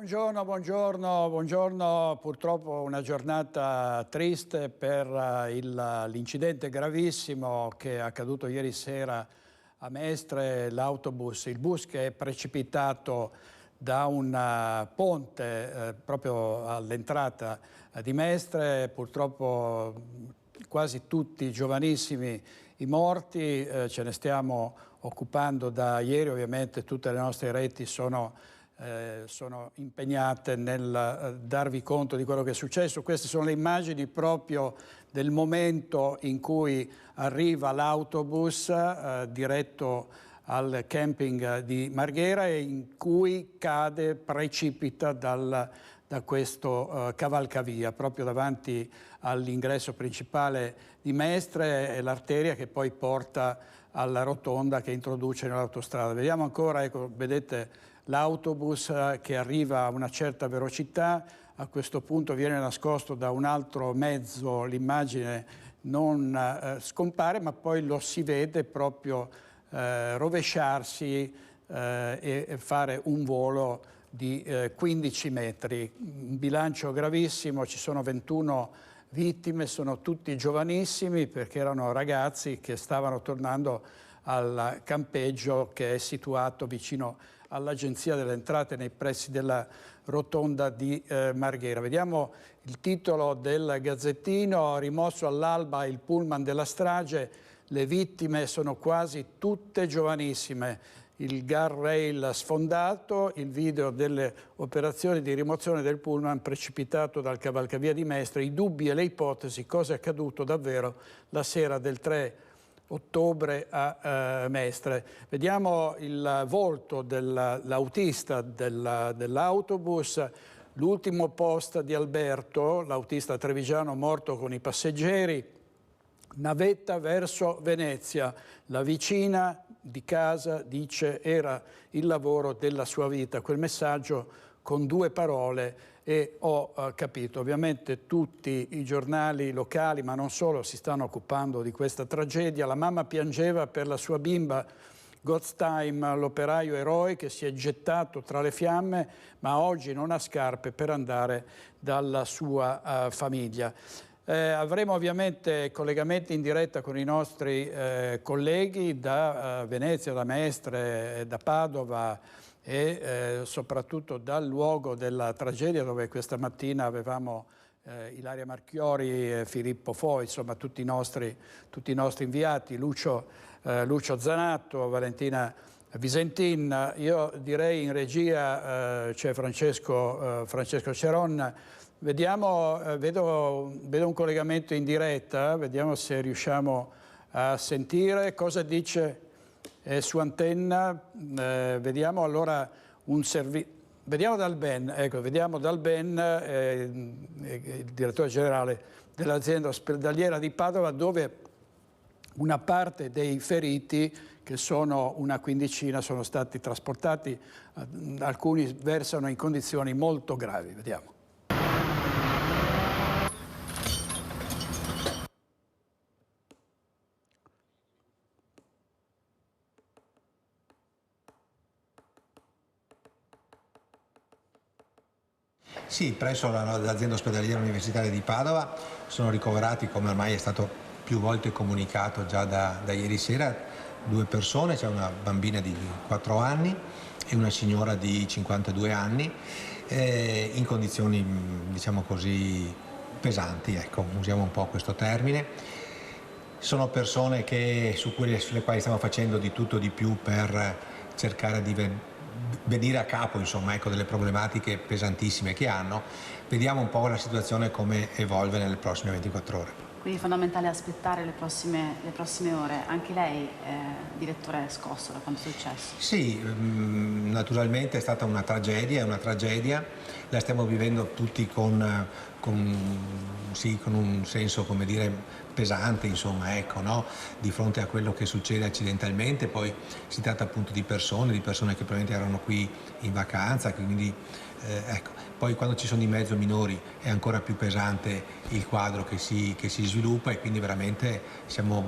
Buongiorno. Purtroppo una giornata triste per l'incidente gravissimo che è accaduto ieri sera a Mestre, il bus che è precipitato da un ponte proprio all'entrata di Mestre, purtroppo quasi tutti giovanissimi i morti, ce ne stiamo occupando da ieri, ovviamente tutte le nostre reti sono impegnate nel darvi conto di quello che è successo. Queste sono le immagini proprio del momento in cui arriva l'autobus diretto al camping di Marghera e in cui precipita da questo cavalcavia proprio davanti all'ingresso principale di Mestre, è l'arteria che poi porta alla rotonda che introduce nell'autostrada. Vediamo ancora, ecco, vedete l'autobus che arriva a una certa velocità, a questo punto viene nascosto da un altro mezzo, l'immagine non scompare, ma poi lo si vede proprio rovesciarsi e fare un volo di 15 metri. Un bilancio gravissimo, ci sono 21 vittime, sono tutti giovanissimi perché erano ragazzi che stavano tornando al campeggio che è situato vicino all'Agenzia delle Entrate nei pressi della rotonda di Marghera. Vediamo il titolo del Gazzettino: rimosso all'alba il pullman della strage, le vittime sono quasi tutte giovanissime, il guardrail sfondato, il video delle operazioni di rimozione del pullman precipitato dal cavalcavia di Mestre, i dubbi e le ipotesi, cosa è accaduto davvero la sera del 3 ottobre a Mestre. Vediamo il volto dell'autista dell'autobus, l'ultimo post di Alberto, l'autista trevigiano morto con i passeggeri, navetta verso Venezia, la vicina di casa dice era il lavoro della sua vita, quel messaggio con 2 parole e ho capito. Ovviamente tutti i giornali locali, ma non solo, si stanno occupando di questa tragedia. La mamma piangeva per la sua bimba Gottsheim, l'operaio eroe che si è gettato tra le fiamme, ma oggi non ha scarpe per andare dalla sua famiglia. Avremo ovviamente collegamenti in diretta con i nostri colleghi da Venezia, da Mestre, da Padova e soprattutto dal luogo della tragedia dove questa mattina avevamo Ilaria Marchiori, Filippo Foi, insomma tutti i nostri inviati, Lucio Zanato, Valentina Visentin. Io direi in regia c'è Francesco Ceron. Vediamo, vedo un collegamento in diretta, vediamo se riusciamo a sentire cosa dice su antenna. Vediamo allora vediamo dal Ben, ecco, vediamo dal Ben, il direttore generale dell'azienda ospedaliera di Padova, dove una parte dei feriti, che sono una quindicina, sono stati trasportati, alcuni versano in condizioni molto gravi. Vediamo. Sì, presso l'azienda ospedaliera universitaria di Padova sono ricoverati, come ormai è stato più volte comunicato già da ieri sera, 2 persone, c'è una bambina di 4 anni e una signora di 52 anni, in condizioni, diciamo così, pesanti, ecco, usiamo un po' questo termine. Sono persone sulle quali stiamo facendo di tutto di più per cercare di venire a capo, insomma, ecco, delle problematiche pesantissime che hanno. Vediamo un po' la situazione come evolve nelle prossime 24 ore. Quindi è fondamentale aspettare le prossime ore. Anche lei, direttore, è scosso da quanto è successo? Sì, naturalmente è stata una tragedia, la stiamo vivendo tutti con un senso, come dire, pesante, insomma, ecco, no? Di fronte a quello che succede accidentalmente. Poi si tratta appunto di persone che probabilmente erano qui in vacanza, quindi ecco. Poi quando ci sono di mezzo minori è ancora più pesante il quadro che si sviluppa, e quindi veramente siamo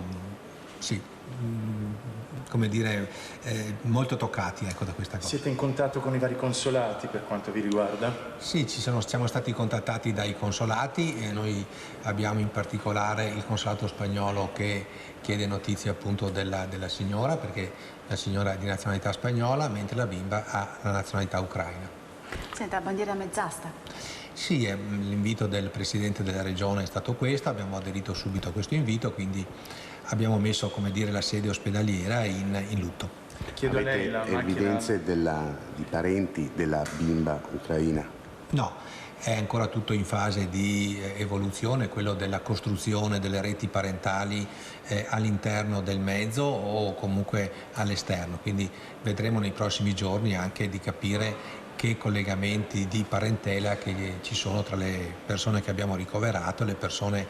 come dire, molto toccati, ecco, da questa cosa. Siete in contatto con i vari consolati per quanto vi riguarda? Sì, siamo stati contattati dai consolati e noi abbiamo in particolare il consolato spagnolo che chiede notizie appunto della signora, perché la signora è di nazionalità spagnola mentre la bimba ha la nazionalità ucraina. Senta, bandiera mezz'asta. Sì, l'invito del Presidente della Regione è stato questo, abbiamo aderito subito a questo invito, quindi abbiamo messo, come dire, la sede ospedaliera in lutto. Chiedo a lei la macchina... evidenze di parenti della bimba ucraina? No, è ancora tutto in fase di evoluzione, quello della costruzione delle reti parentali all'interno del mezzo o comunque all'esterno, quindi vedremo nei prossimi giorni anche di capire che collegamenti di parentela che ci sono tra le persone che abbiamo ricoverato, le persone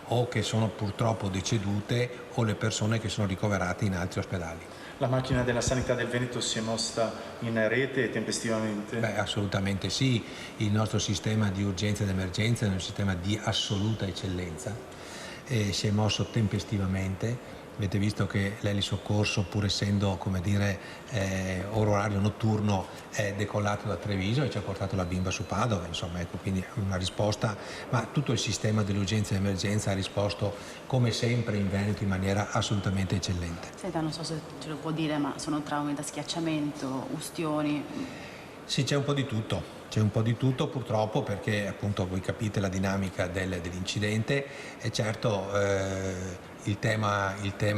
o che sono purtroppo decedute o le persone che sono ricoverate in altri ospedali. La macchina della sanità del Veneto si è mossa in rete tempestivamente? Beh, assolutamente sì, il nostro sistema di urgenza ed emergenza è un sistema di assoluta eccellenza, si è mosso tempestivamente. Avete visto che l'elisoccorso, pur essendo, come dire, orario notturno, è decollato da Treviso e ci ha portato la bimba su Padova, insomma, ecco, quindi una risposta, ma tutto il sistema dell'urgenza e emergenza ha risposto come sempre in Veneto in maniera assolutamente eccellente. Senta, non so se ce lo può dire, ma sono traumi da schiacciamento, ustioni? Sì, c'è un po' di tutto. C'è un po' di tutto purtroppo perché appunto voi capite la dinamica dell'incidente e certo il tema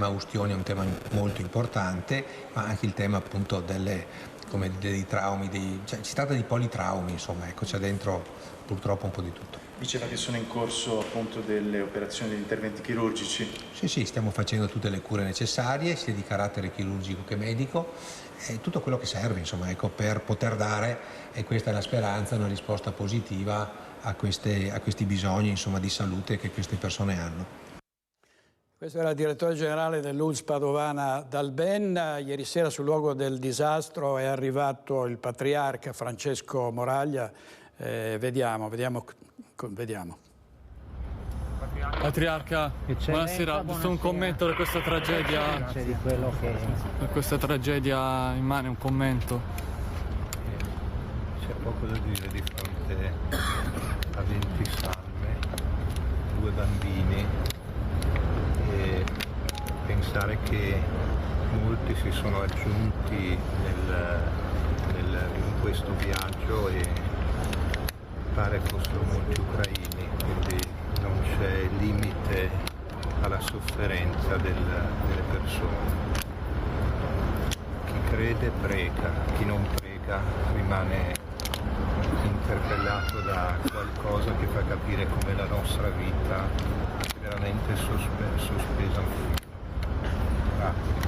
ustioni è un tema molto importante, ma anche il tema appunto dei traumi, cioè, si tratta di politraumi, insomma, ecco, c'è dentro purtroppo un po' di tutto. Diceva che sono in corso appunto delle operazioni, degli interventi chirurgici? Sì, stiamo facendo tutte le cure necessarie, sia di carattere chirurgico che medico, e tutto quello che serve, insomma, ecco, per poter dare, e questa è la speranza, una risposta positiva a questi bisogni, insomma, di salute che queste persone hanno. Questo era il direttore generale dell'ULSS Padovana Dalben. Ieri sera sul luogo del disastro è arrivato il patriarca Francesco Moraglia. Vediamo. Patriarca, buonasera, giusto un commento per questa tragedia. Per questa tragedia immane un commento. C'è poco da dire di fronte a 20 salme, 2 bambini e pensare che molti si sono aggiunti in questo viaggio e pare fossero molti ucraini, quindi non c'è limite alla sofferenza delle persone. Chi crede prega, chi non prega rimane interpellato da qualcosa che fa capire come la nostra vita è veramente sospesa un filo. Grazie.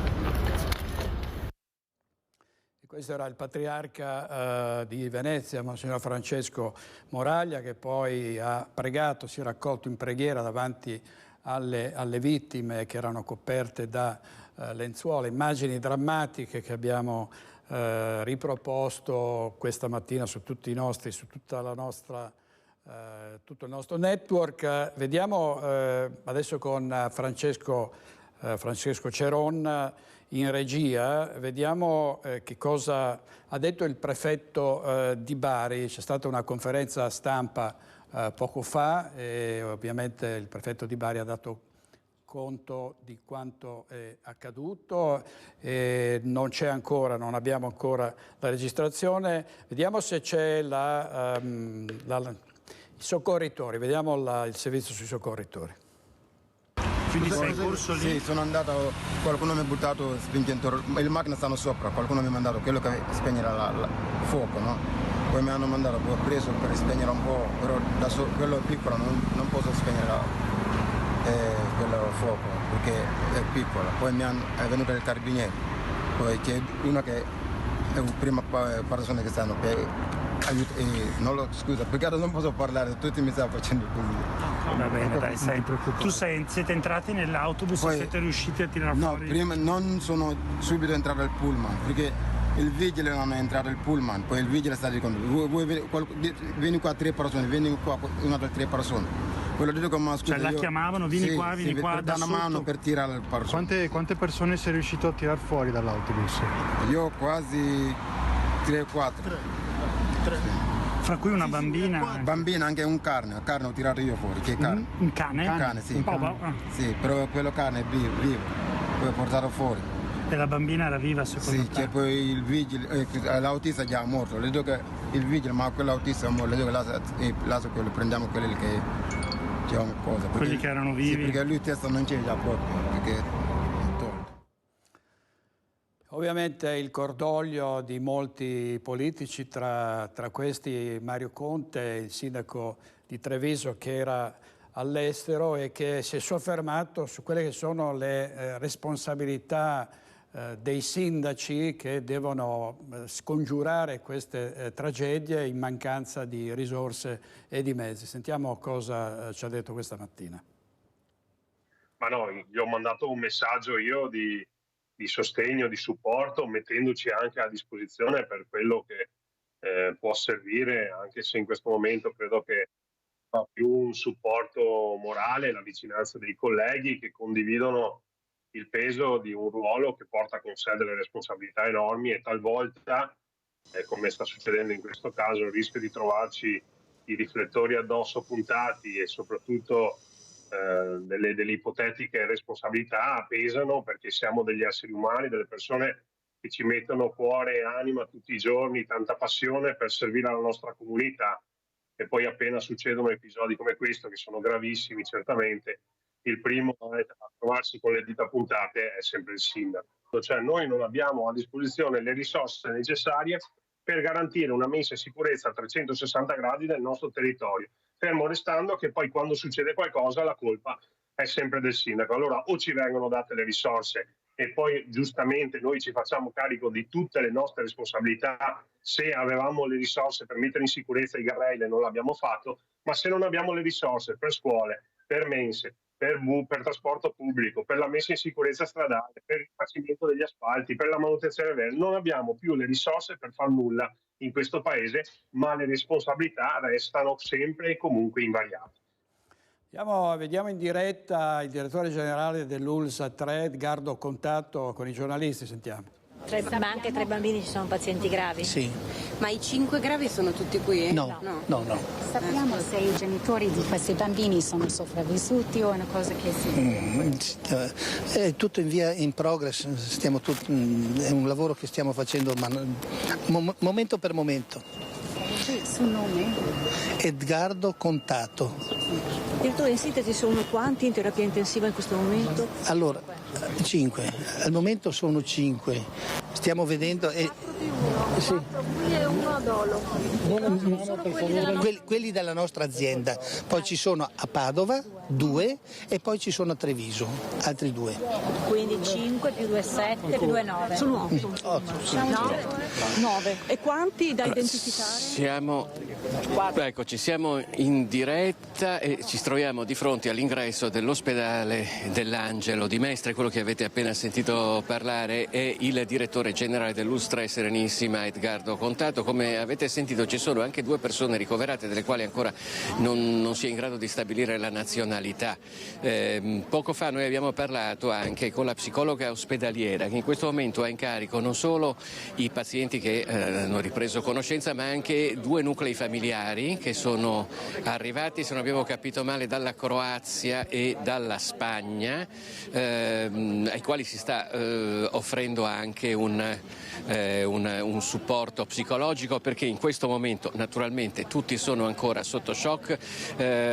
Questo era il patriarca di Venezia, Monsignor Francesco Moraglia, che poi ha pregato, si è raccolto in preghiera davanti alle vittime che erano coperte da lenzuola, immagini drammatiche che abbiamo riproposto questa mattina su tutti i nostri, su tutta la nostra, tutto il nostro network. Vediamo adesso con Francesco Ceron in regia, vediamo che cosa ha detto il prefetto di Bari. C'è stata una conferenza stampa poco fa e ovviamente il prefetto di Bari ha dato conto di quanto è accaduto. Non abbiamo ancora la registrazione. Vediamo se c'è i soccorritori, vediamo il servizio sui soccorritori. Quindi sei in corso lì? Sì, sono andato, qualcuno mi ha buttato spingendo, le macchine stanno sopra, qualcuno mi ha mandato quello che spegnere il fuoco, no? Poi mi hanno mandato, poi ho preso per spegnere un po', però quello è piccolo, non posso spegnere quello fuoco perché è piccolo. Poi è venuto il carabiniere, poi c'è una che è la prima persona che stanno per aiuto, scusa, perché non posso parlare, tutti mi stanno facendo così. Va bene, dai, sei preoccupato. Siete entrati nell'autobus e siete riusciti a tirare fuori? No, prima non sono subito entrato al pullman, perché il vigile non è entrato al pullman, poi il vigile sta dicendo, vieni qua 3 persone, vieni qua un'altra 3 persone. Quello dico, ma scusa, Cioè la chiamavano, vieni sì, qua, vieni sì, qua, per da dare una sotto. mano per tirare il persone. Quante persone sei riuscito a tirar fuori dall'autobus? Io quasi 3-4. Fra cui una bambina. Bambina, anche un carne ho tirato io fuori. Che carne? Un cane? Un cane, sì. Sì, però quello carne è vivo, poi ho portato fuori. E la bambina era viva secondo sì, te? Che poi il vigile, l'autista è già morto, le dico che il vigile, ma quell'autista è morto, le dico che lascia quello, prendiamo quelli che c'è cosa. Perché, quelli che erano vivi? Sì, perché lui stesso non c'è già proprio, perché è tolto. Ovviamente il cordoglio di molti politici, tra questi Mario Conte, il sindaco di Treviso che era all'estero e che si è soffermato su quelle che sono le responsabilità dei sindaci che devono scongiurare queste tragedie in mancanza di risorse e di mezzi. Sentiamo cosa ci ha detto questa mattina. Ma no, gli ho mandato un messaggio io di sostegno, di supporto, mettendoci anche a disposizione per quello che può servire, anche se in questo momento credo che fa più un supporto morale, la vicinanza dei colleghi che condividono il peso di un ruolo che porta con sé delle responsabilità enormi e talvolta, come sta succedendo in questo caso, il rischio di trovarci i riflettori addosso puntati e soprattutto delle ipotetiche responsabilità pesano, perché siamo degli esseri umani, delle persone che ci mettono cuore e anima tutti i giorni, tanta passione per servire la nostra comunità, e poi appena succedono episodi come questo, che sono gravissimi certamente, il primo a trovarsi con le dita puntate è sempre il sindaco. Cioè noi non abbiamo a disposizione le risorse necessarie per garantire una messa in sicurezza a 360 gradi del nostro territorio, fermo restando che poi quando succede qualcosa la colpa è sempre del sindaco. Allora o ci vengono date le risorse e poi giustamente noi ci facciamo carico di tutte le nostre responsabilità. Se avevamo le risorse per mettere in sicurezza i garrail non l'abbiamo fatto, ma se non abbiamo le risorse per scuole, per mense, per trasporto pubblico, per la messa in sicurezza stradale, per il rifacimento degli asfalti, per la manutenzione verde, non abbiamo più le risorse per far nulla in questo paese, ma le responsabilità restano sempre e comunque invariate. Vediamo in diretta il direttore generale dell'ULSS 3, Edgardo Contatto, con i giornalisti, sentiamo. Ma anche tra i bambini ci sono pazienti gravi? Sì. Ma i 5 gravi sono tutti qui? No. Sappiamo se i genitori di questi bambini sono sopravvissuti o è una cosa che si... È tutto in progress, è un lavoro che stiamo facendo momento per momento. Sul nome? Edgardo Contatto. Direttore, in sintesi sono quanti in terapia intensiva in questo momento? Allora, 5. Al momento sono 5. Stiamo vedendo... Sì. E uno ad Olo. Quelli della nostra azienda. Poi ci sono a Padova 2 e poi ci sono a Treviso altri 2. Quindi 5 più 2 7 più 2 9. Sono 8. 9. E quanti da identificare? Eccoci, siamo in diretta e ci troviamo di fronte all'ingresso dell'ospedale dell'Angelo di Mestre. Quello che avete appena sentito parlare è il direttore generale dell'ULSS 3 Serenissima, Edgardo Contatto. Come avete sentito ci sono anche 2 persone ricoverate, delle quali ancora non si è in grado di stabilire la nazionalità. Poco fa noi abbiamo parlato anche con la psicologa ospedaliera, che in questo momento ha in carico non solo i pazienti che hanno ripreso conoscenza, ma anche 2 nuclei familiari che sono arrivati, se non abbiamo capito male, dalla Croazia e dalla Spagna, ai quali si sta offrendo anche un supporto psicologico, perché in questo momento naturalmente tutti sono ancora sotto shock.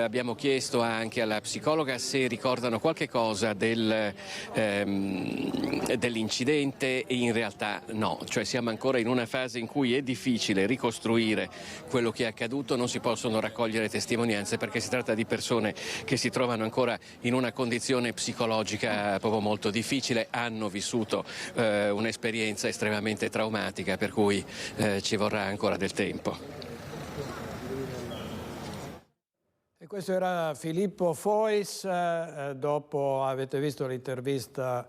Abbiamo chiesto anche alla psicologa se ricordano qualche cosa dell'incidente e in realtà no, cioè siamo ancora in una fase in cui è difficile ricostruire quello che è accaduto, non si possono raccogliere testimonianze perché si tratta di persone che si trovano ancora in una condizione psicologica proprio molto difficile, hanno vissuto un'esperienza estremamente traumatica, per cui ci vorrà ancora del tempo. E questo era Filippo Fois. Dopo avete visto l'intervista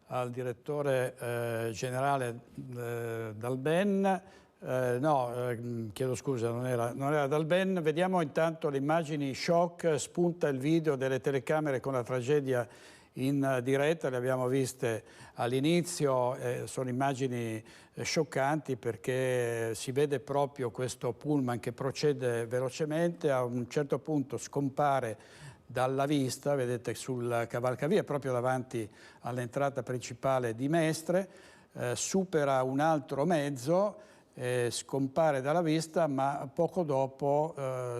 al direttore generale dal BEN. Chiedo scusa, non era dal Ben. Vediamo intanto le immagini shock, spunta il video delle telecamere con la tragedia in diretta, le abbiamo viste all'inizio, sono immagini scioccanti perché si vede proprio questo pullman che procede velocemente, a un certo punto scompare dalla vista, vedete sul cavalcavia, proprio davanti all'entrata principale di Mestre, supera un altro mezzo, scompare dalla vista, ma poco dopo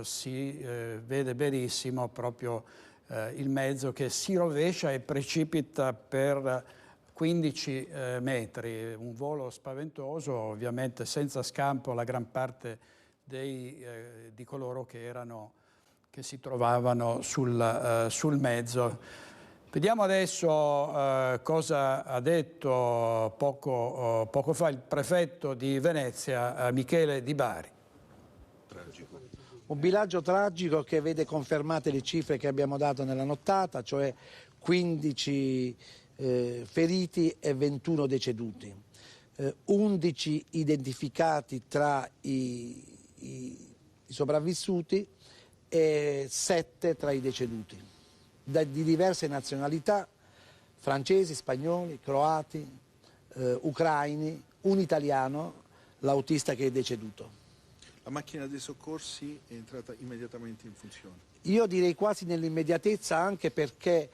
si vede benissimo proprio il mezzo che si rovescia e precipita per 15 metri, un volo spaventoso, ovviamente senza scampo la gran parte di coloro che si trovavano sul mezzo. Vediamo adesso cosa ha detto poco fa il prefetto di Venezia, Michele Di Bari. Un bilancio tragico che vede confermate le cifre che abbiamo dato nella nottata, cioè 15 feriti e 21 deceduti, 11 identificati tra i sopravvissuti e 7 tra i deceduti, di diverse nazionalità, francesi, spagnoli, croati, ucraini, un italiano, l'autista che è deceduto. La macchina dei soccorsi è entrata immediatamente in funzione? Io direi quasi nell'immediatezza, anche perché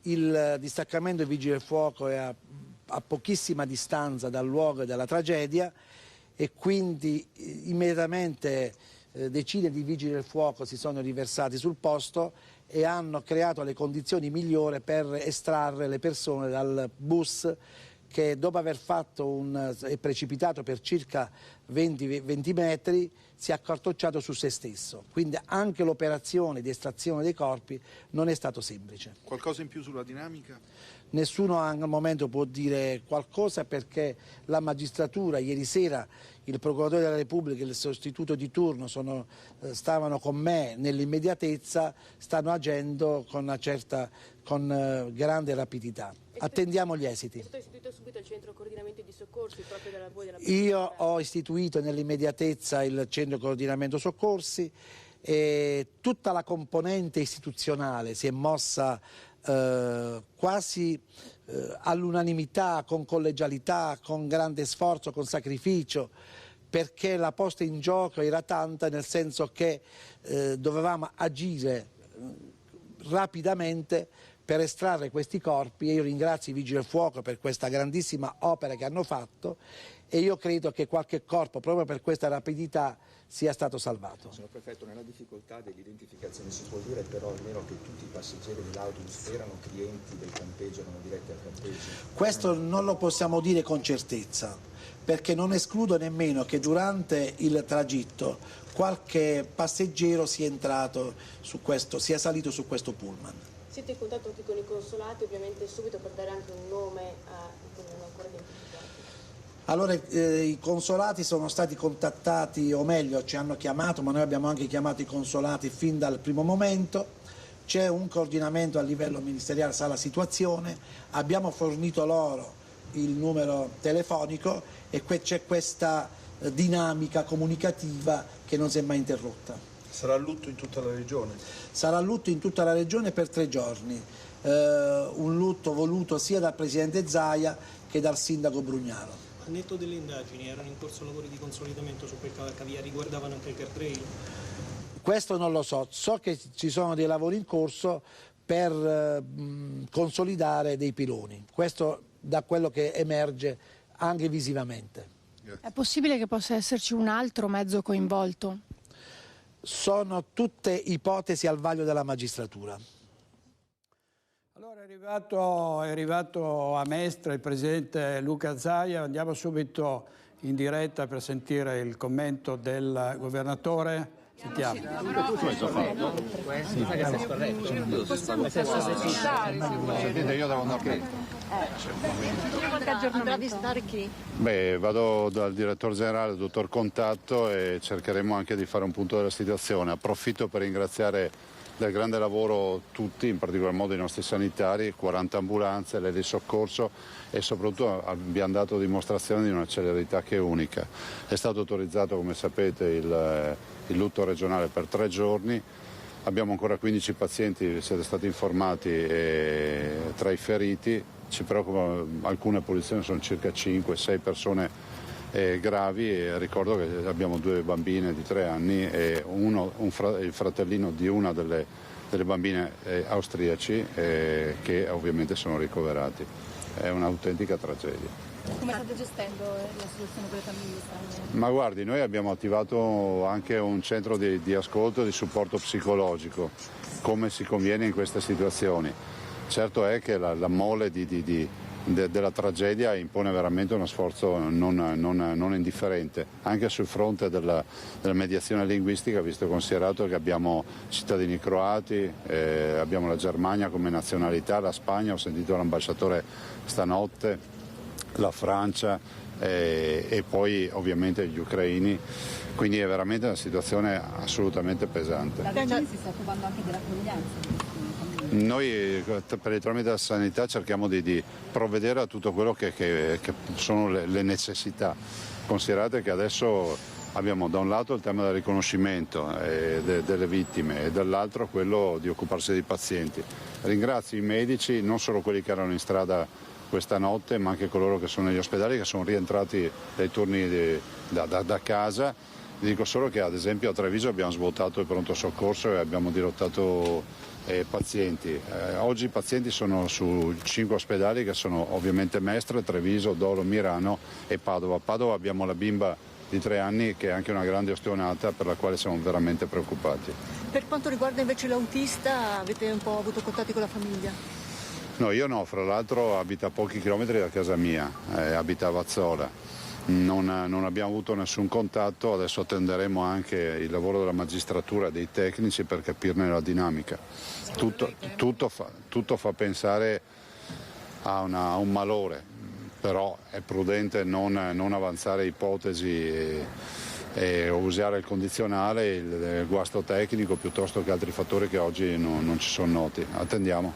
il distaccamento dei Vigili del Fuoco è a pochissima distanza dal luogo della tragedia e quindi immediatamente decine di Vigili del Fuoco si sono riversati sul posto e hanno creato le condizioni migliori per estrarre le persone dal bus che dopo aver è precipitato per circa 20 metri, si è accartocciato su se stesso. Quindi anche l'operazione di estrazione dei corpi non è stato semplice. Qualcosa in più sulla dinamica? Nessuno al momento può dire qualcosa perché la magistratura, ieri sera il procuratore della Repubblica e il sostituto di turno stavano con me nell'immediatezza, stanno agendo con grande rapidità. Attendiamo gli esiti. È stato istituito subito il centro coordinamento di soccorsi proprio da voi della Io ho istituito nell'immediatezza il centro coordinamento soccorsi e tutta la componente istituzionale si è mossa quasi all'unanimità, con collegialità, con grande sforzo, con sacrificio, perché la posta in gioco era tanta, nel senso che dovevamo agire rapidamente per estrarre questi corpi e io ringrazio i Vigili del Fuoco per questa grandissima opera che hanno fatto e io credo che qualche corpo, proprio per questa rapidità, sia stato salvato. Signor Prefetto, nella difficoltà dell'identificazione si può dire però almeno che tutti i passeggeri dell'autobus erano clienti del campeggio, erano diretti al campeggio? Questo non lo possiamo dire con certezza, perché non escludo nemmeno che durante il tragitto qualche passeggero sia salito su questo pullman. Siete in contatto anche con i consolati, ovviamente subito per dare anche un nome a chi non è ancora identificato? Allora i consolati sono stati contattati, o meglio ci hanno chiamato, ma noi abbiamo anche chiamato i consolati fin dal primo momento. C'è un coordinamento a livello ministeriale, sa la situazione, abbiamo fornito loro il numero telefonico e c'è questa dinamica comunicativa che non si è mai interrotta. Sarà lutto in tutta la regione? Sarà lutto in tutta la regione per 3 giorni, un lutto voluto sia dal Presidente Zaia che dal Sindaco Brugnano. Al netto delle indagini erano in corso lavori di consolidamento su quel cavalcavia, riguardavano anche il guardrail? Questo non lo so che ci sono dei lavori in corso per consolidare dei piloni, questo da quello che emerge anche visivamente. È possibile che possa esserci un altro mezzo coinvolto? Sono tutte ipotesi al vaglio della magistratura. Allora è arrivato a Mestre il presidente Luca Zaia, andiamo subito in diretta per sentire il commento del governatore. Sentiamo. Io devo andare. Andrà a visitare chi? Beh, vado dal direttore generale, dottor Contatto, e cercheremo anche di fare un punto della situazione. Approfitto per ringraziare del grande lavoro tutti, in particolar modo i nostri sanitari, 40 ambulanze, le di soccorso e soprattutto abbiamo dato dimostrazione di una celerità che è unica. È stato autorizzato, come sapete, il lutto regionale per 3 giorni. Abbiamo ancora 15 pazienti, siete stati informati, tra i feriti. Ci preoccupano alcune posizioni, sono circa 5-6 persone gravi e ricordo che abbiamo 2 bambine di 3 anni e il fratellino di una delle bambine austriaci che ovviamente sono ricoverati. È un'autentica tragedia. Come state gestendo la situazione con le famiglie? Ma guardi, noi abbiamo attivato anche un centro di ascolto e di supporto psicologico, come si conviene in queste situazioni. Certo è che la mole della tragedia impone veramente uno sforzo non indifferente, anche sul fronte della mediazione linguistica, visto e considerato che abbiamo cittadini croati, abbiamo la Germania come nazionalità, la Spagna, ho sentito l'ambasciatore stanotte, la Francia e poi ovviamente gli ucraini, quindi è veramente una situazione assolutamente pesante. La Regione si sta occupando anche dell'accoglienza? Noi per il tramite della sanità cerchiamo di provvedere a tutto quello che sono le necessità. Considerate che adesso abbiamo da un lato il tema del riconoscimento delle vittime e dall'altro quello di occuparsi dei pazienti. Ringrazio i medici, non solo quelli che erano in strada questa notte, ma anche coloro che sono negli ospedali, che sono rientrati dai turni da casa. Vi dico solo che ad esempio a Treviso abbiamo svuotato il pronto soccorso e abbiamo dirottato pazienti. Oggi i pazienti sono su 5 ospedali che sono ovviamente Mestre, Treviso, Dolo, Mirano e Padova. A Padova abbiamo la bimba di 3 anni che è anche una grande ostionata per la quale siamo veramente preoccupati. Per quanto riguarda invece l'autista, avete un po' avuto contatti con la famiglia? No, io no, fra l'altro abita a pochi chilometri da casa mia, abita a Vazzola. Non abbiamo avuto nessun contatto, adesso attenderemo anche il lavoro della magistratura e dei tecnici per capirne la dinamica. Tutto fa pensare a un malore, però è prudente non avanzare ipotesi e usare il condizionale, il guasto tecnico piuttosto che altri fattori che oggi non ci sono noti. Attendiamo.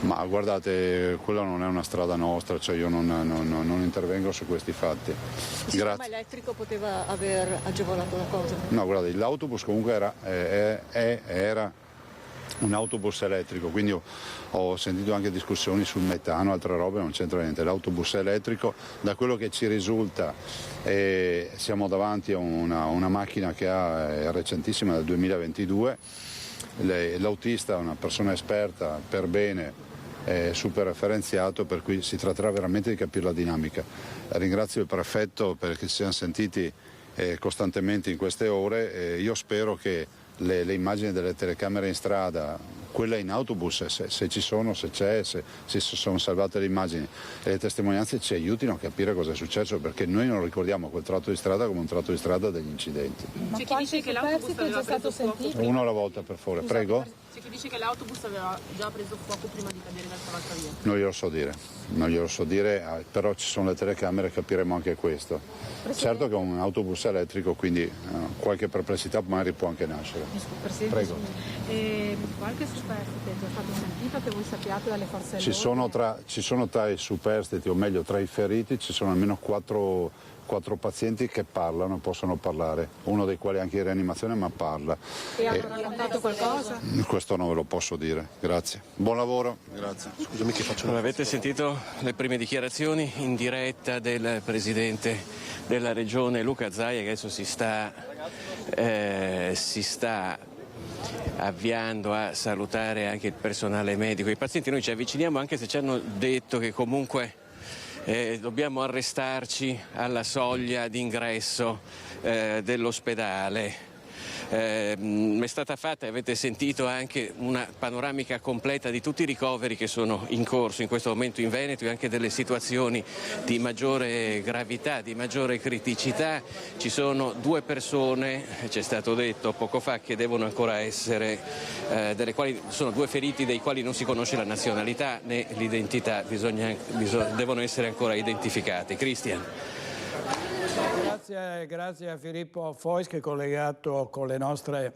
Ma guardate, quella non è una strada nostra, cioè io non intervengo su questi fatti. Il sistema elettrico poteva aver agevolato la cosa? No, guardate, l'autobus comunque era un autobus elettrico, quindi ho sentito anche discussioni sul metano, altre robe, non c'entra niente. L'autobus elettrico, da quello che ci risulta, siamo davanti a una macchina che è recentissima, del 2022, l'autista è una persona esperta, per bene, super referenziato, per cui si tratterà veramente di capire la dinamica. Ringrazio il prefetto perché si siamo sentiti costantemente in queste ore, io spero che le immagini delle telecamere in strada, quelle in autobus, se ci sono, se sono salvate le immagini e le testimonianze, ci aiutino a capire cosa è successo, perché noi non ricordiamo quel tratto di strada come un tratto di strada degli incidenti. C'è chi dice che l'autobus aveva preso fuoco? Uno alla volta, per favore, prego. C'è chi dice che l'autobus aveva già preso fuoco prima di cadere dal cavalcavia. Non glielo so dire, però ci sono le telecamere, capiremo anche questo. Certo che è un autobus elettrico, quindi qualche perplessità magari può anche nascere. Presidente, prego. Qualche superstite è già stato sentito che voi sappiate dalle forze dell'ordine? Ci sono tra i superstiti, o meglio tra i feriti, ci sono almeno 4 pazienti che possono parlare, uno dei quali anche in rianimazione, ma parla. E hanno raccontato qualcosa? Questo non ve lo posso dire, grazie. Buon lavoro. Grazie. Scusami che faccio una... Avete sentito le prime dichiarazioni in diretta del presidente della regione Luca Zaia, che adesso si sta avviando a salutare anche il personale medico. I pazienti, noi ci avviciniamo anche se ci hanno detto che comunque dobbiamo arrestarci alla soglia d'ingresso dell'ospedale. È stata fatta, avete sentito, anche una panoramica completa di tutti i ricoveri che sono in corso in questo momento in Veneto e anche delle situazioni di maggiore gravità, di maggiore criticità. Ci sono 2 persone, ci è stato detto poco fa, che devono ancora essere, delle quali sono 2 feriti dei quali non si conosce la nazionalità né l'identità, devono essere ancora identificati. Cristian. Grazie a Filippo Fois che è collegato con le nostre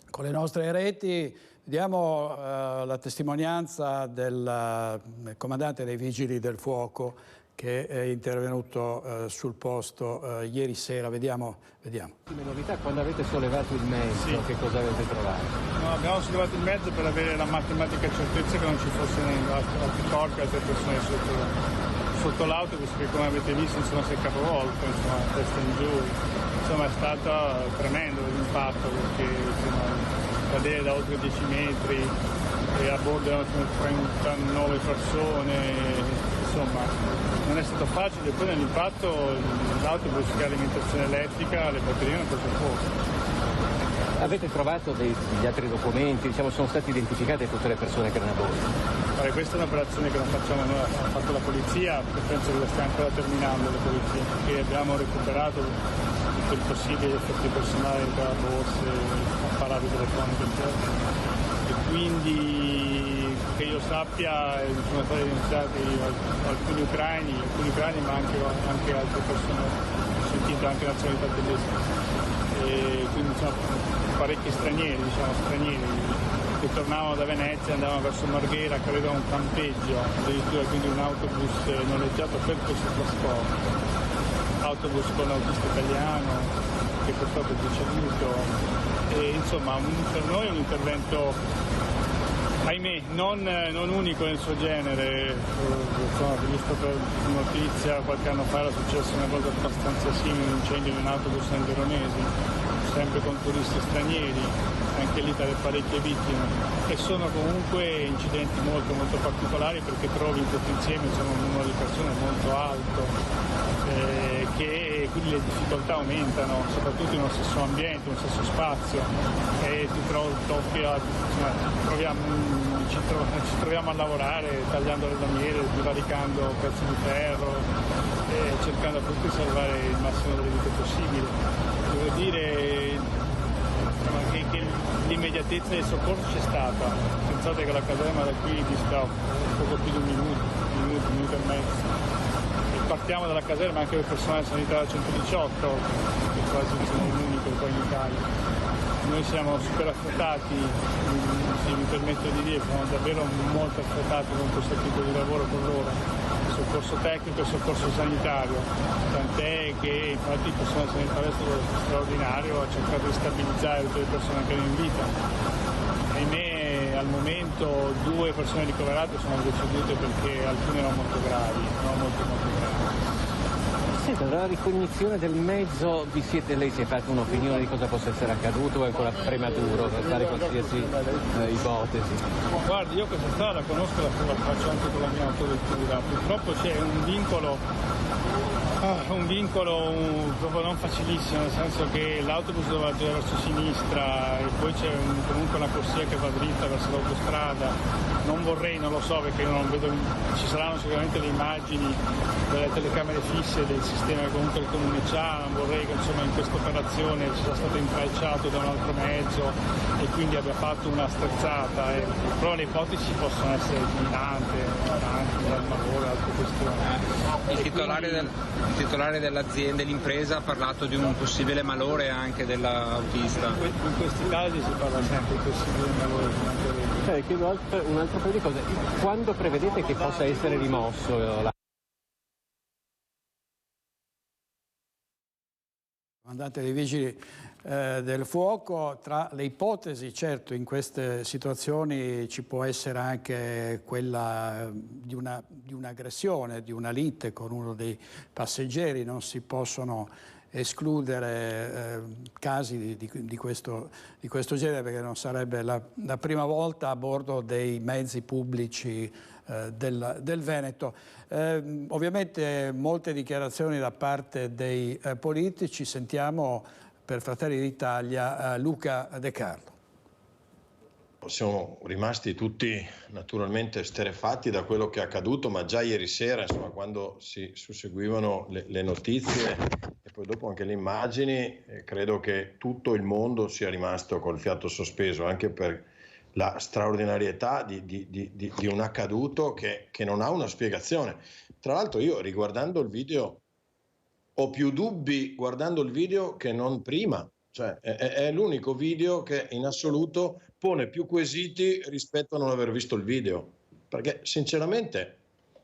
con le nostre reti. Vediamo la testimonianza del comandante dei Vigili del Fuoco che è intervenuto sul posto ieri sera. Vediamo. Ultime novità, quando avete sollevato il mezzo, che cosa avete trovato? No, abbiamo sollevato il mezzo per avere la matematica certezza che non ci fossero altri corpi, altre persone sotto l'autobus, che come avete visto insomma, si è capovolto, insomma, testa in giù. Insomma, è stato tremendo l'impatto, perché insomma, cadere da oltre 10 metri e a bordo erano 39 persone, insomma non è stato facile. Poi nell'impatto l'autobus che ha alimentazione elettrica, le batterie hanno preso fuoco. Avete trovato degli altri documenti, diciamo, sono state identificate tutte le persone che erano a bordo? Questa è un'operazione che non facciamo noi, ha fatto la polizia, penso che la stia ancora terminando la polizia, perché abbiamo recuperato tutto il possibile, effetti personali da borse, apparati telefonici, e quindi che io sappia sono stati iniziati alcuni ucraini, ma anche altre persone, ho sentito anche nazionalità tedesca. E quindi parecchi stranieri che tornavano da Venezia, andavano verso Marghera, che aveva un campeggio, addirittura quindi un autobus noleggiato per questo trasporto, autobus con autista italiano che purtroppo è deceduto, e insomma per noi è un intervento, ahimè, non unico nel suo genere. Insomma, visto per notizia qualche anno fa era successa una cosa abbastanza simile, un incendio in un autobus nel Veronesi, sempre con turisti stranieri, anche lì tra le parecchie vittime, e sono comunque incidenti molto particolari, perché trovi tutti insieme un numero di persone molto alto, che quindi le difficoltà aumentano, soprattutto in uno stesso ambiente, in uno stesso spazio, e ci troviamo a lavorare tagliando le lamiere, divaricando pezzi di ferro, cercando appunto di salvare il massimo delle vite possibili. Devo dire che l'immediatezza del soccorso c'è stata. Pensate che la caserma da qui dista poco più di un minuto e mezzo. Partiamo dalla caserma anche per il personale sanitario 118, che quasi sono l'unico qua in Italia. Noi siamo super affrettati, se mi permetto di dire, siamo davvero molto affrettati con questo tipo di lavoro con loro, soccorso tecnico e soccorso sanitario, tant'è che infatti il personale sanitario è stato straordinario, ha cercato di stabilizzare tutte le persone che erano in vita. Ahimè, al momento 2 persone ricoverate sono decedute perché alcune erano molto gravi, molto gravi. Senta, dalla ricognizione del mezzo lei si è fatta un'opinione di cosa possa essere accaduto, o è ancora prematuro per fare qualsiasi ipotesi? Guardi, io questa strada la conosco, la faccio anche con la mia autovettura. Purtroppo c'è un vincolo proprio non facilissimo, nel senso che l'autobus doveva girare verso sinistra e poi c'è comunque una corsia che va dritta verso l'autostrada. Non vorrei, non lo so, perché non vedo, ci saranno sicuramente le immagini delle telecamere fisse del sistema che comunque il comune c'ha, non vorrei che insomma in questa operazione sia stato intralciato da un altro mezzo e quindi abbia fatto una sterzata, però le ipotesi possono essere minante, lavoro, altre questioni. Il titolare dell'azienda, dell'impresa, ha parlato di un possibile malore anche dell'autista. In questi casi si parla sempre di possibile malore. Chiedo un altro paio di cose. Quando prevedete che possa essere rimosso Il comandante dei Vigili del Fuoco, tra le ipotesi, certo, in queste situazioni ci può essere anche quella di un'aggressione, di una lite con uno dei passeggeri, non si possono escludere casi di questo genere, perché non sarebbe la prima volta a bordo dei mezzi pubblici del Veneto. Ovviamente molte dichiarazioni da parte dei politici. Sentiamo per Fratelli d'Italia Luca De Carlo. Siamo rimasti tutti naturalmente esterrefatti da quello che è accaduto, ma già ieri sera, insomma, quando si susseguivano le notizie e poi dopo anche le immagini, credo che tutto il mondo sia rimasto col fiato sospeso, anche per la straordinarietà di un accaduto che non ha una spiegazione. Tra l'altro io, riguardando il video, ho più dubbi guardando il video che non prima. Cioè, è l'unico video che in assoluto pone più quesiti rispetto a non aver visto il video, perché sinceramente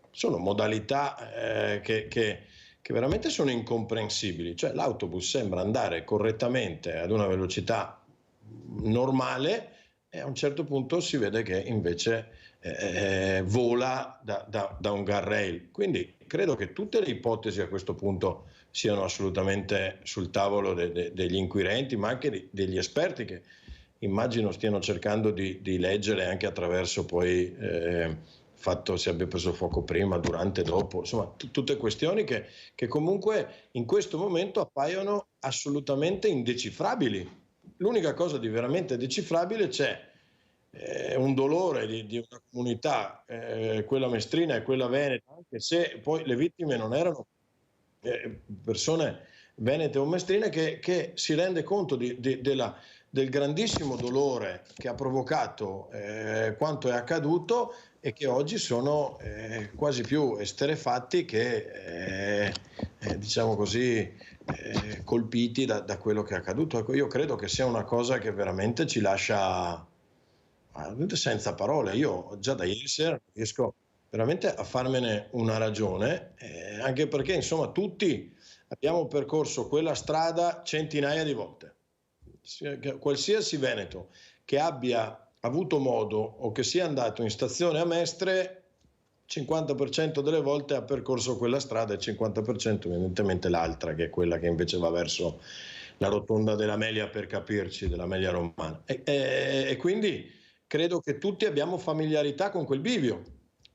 sono modalità che veramente sono incomprensibili. Cioè, l'autobus sembra andare correttamente ad una velocità normale e a un certo punto si vede che invece vola da un guardrail. Quindi credo che tutte le ipotesi a questo punto siano assolutamente sul tavolo degli inquirenti, ma anche degli esperti che immagino stiano cercando di leggere anche attraverso poi fatto se abbia preso fuoco prima, durante, dopo, insomma tutte questioni che comunque in questo momento appaiono assolutamente indecifrabili. L'unica cosa di veramente decifrabile c'è un dolore di una comunità, quella mestrina e quella veneta, anche se poi le vittime non erano persone venete o mestrine, che si rende conto del grandissimo dolore che ha provocato quanto è accaduto e che oggi sono quasi più esterrefatti che diciamo così colpiti da quello che è accaduto. Ecco, io credo che sia una cosa che veramente ci lascia senza parole. Io già da ieri sera riesco veramente a farmene una ragione, anche perché insomma tutti abbiamo percorso quella strada centinaia di volte. Qualsiasi veneto che abbia avuto modo o che sia andato in stazione a Mestre, 50% delle volte ha percorso quella strada e 50% evidentemente l'altra, che è quella che invece va verso la rotonda della Melia, per capirci, della Melia romana. E quindi credo che tutti abbiamo familiarità con quel bivio.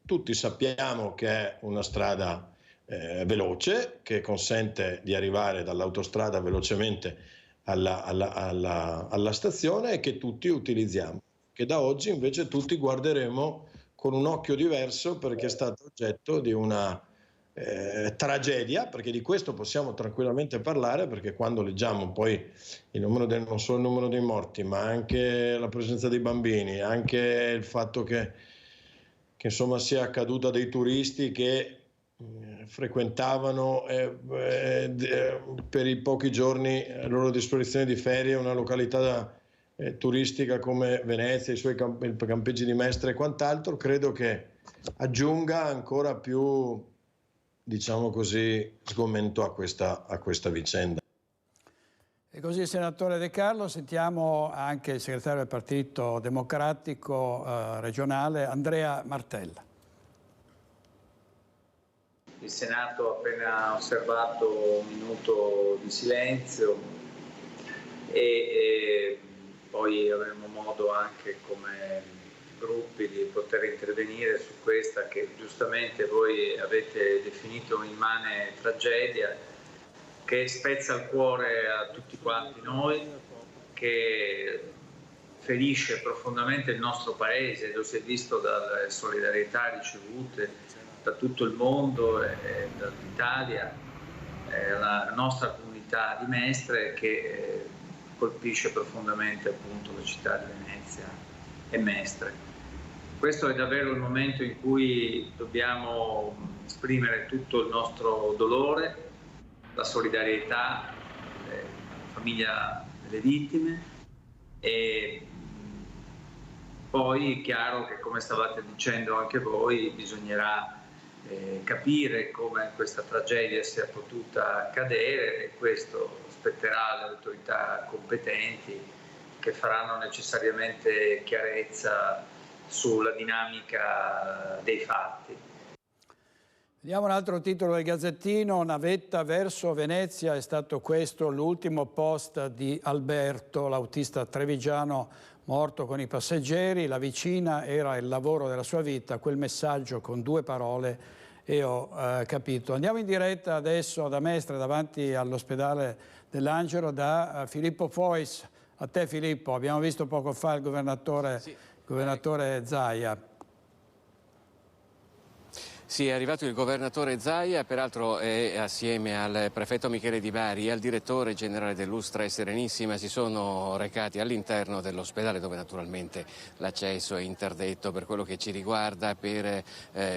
Tutti sappiamo che è una strada veloce, che consente di arrivare dall'autostrada velocemente alla stazione e che tutti utilizziamo. Che da oggi invece tutti guarderemo con un occhio diverso, perché è stato oggetto di una tragedia, perché di questo possiamo tranquillamente parlare, perché quando leggiamo poi non solo il numero dei morti, ma anche la presenza dei bambini, anche il fatto che insomma sia accaduto a dei turisti che frequentavano per i pochi giorni a loro disposizione di ferie una località turistica come Venezia, i suoi campeggi di Mestre e quant'altro, credo che aggiunga ancora più, diciamo così, sgomento a questa vicenda. E così, senatore De Carlo, sentiamo anche il segretario del Partito Democratico regionale, Andrea Martella. Il Senato ha appena osservato un minuto di silenzio e poi avremo modo anche come gruppi di poter intervenire su questa che giustamente voi avete definito un'immane tragedia che spezza il cuore a tutti quanti noi, che ferisce profondamente il nostro Paese, lo si è visto dalle solidarietà ricevute da tutto il mondo e dall'Italia, la nostra comunità di Mestre che colpisce profondamente appunto la città di Venezia e Mestre. Questo è davvero il momento in cui dobbiamo esprimere tutto il nostro dolore, la solidarietà alla famiglia delle vittime e poi è chiaro che, come stavate dicendo anche voi, bisognerà capire come questa tragedia sia potuta accadere e questo spetterà alle autorità competenti che faranno necessariamente chiarezza sulla dinamica dei fatti. Vediamo un altro titolo del Gazzettino, navetta verso Venezia, è stato questo l'ultimo post di Alberto, l'autista trevigiano morto con i passeggeri. La vicina era il lavoro della sua vita, quel messaggio con 2 parole e ho capito. Andiamo in diretta adesso da Mestre, davanti all'ospedale dell'Angelo, da Filippo Fois. A te Filippo, abbiamo visto poco fa il governatore Zaia. Sì, è arrivato il governatore Zaia, peraltro assieme al prefetto Michele Di Bari e al direttore generale dell'Ustra e Serenissima si sono recati all'interno dell'ospedale, dove naturalmente l'accesso è interdetto per quello che ci riguarda, per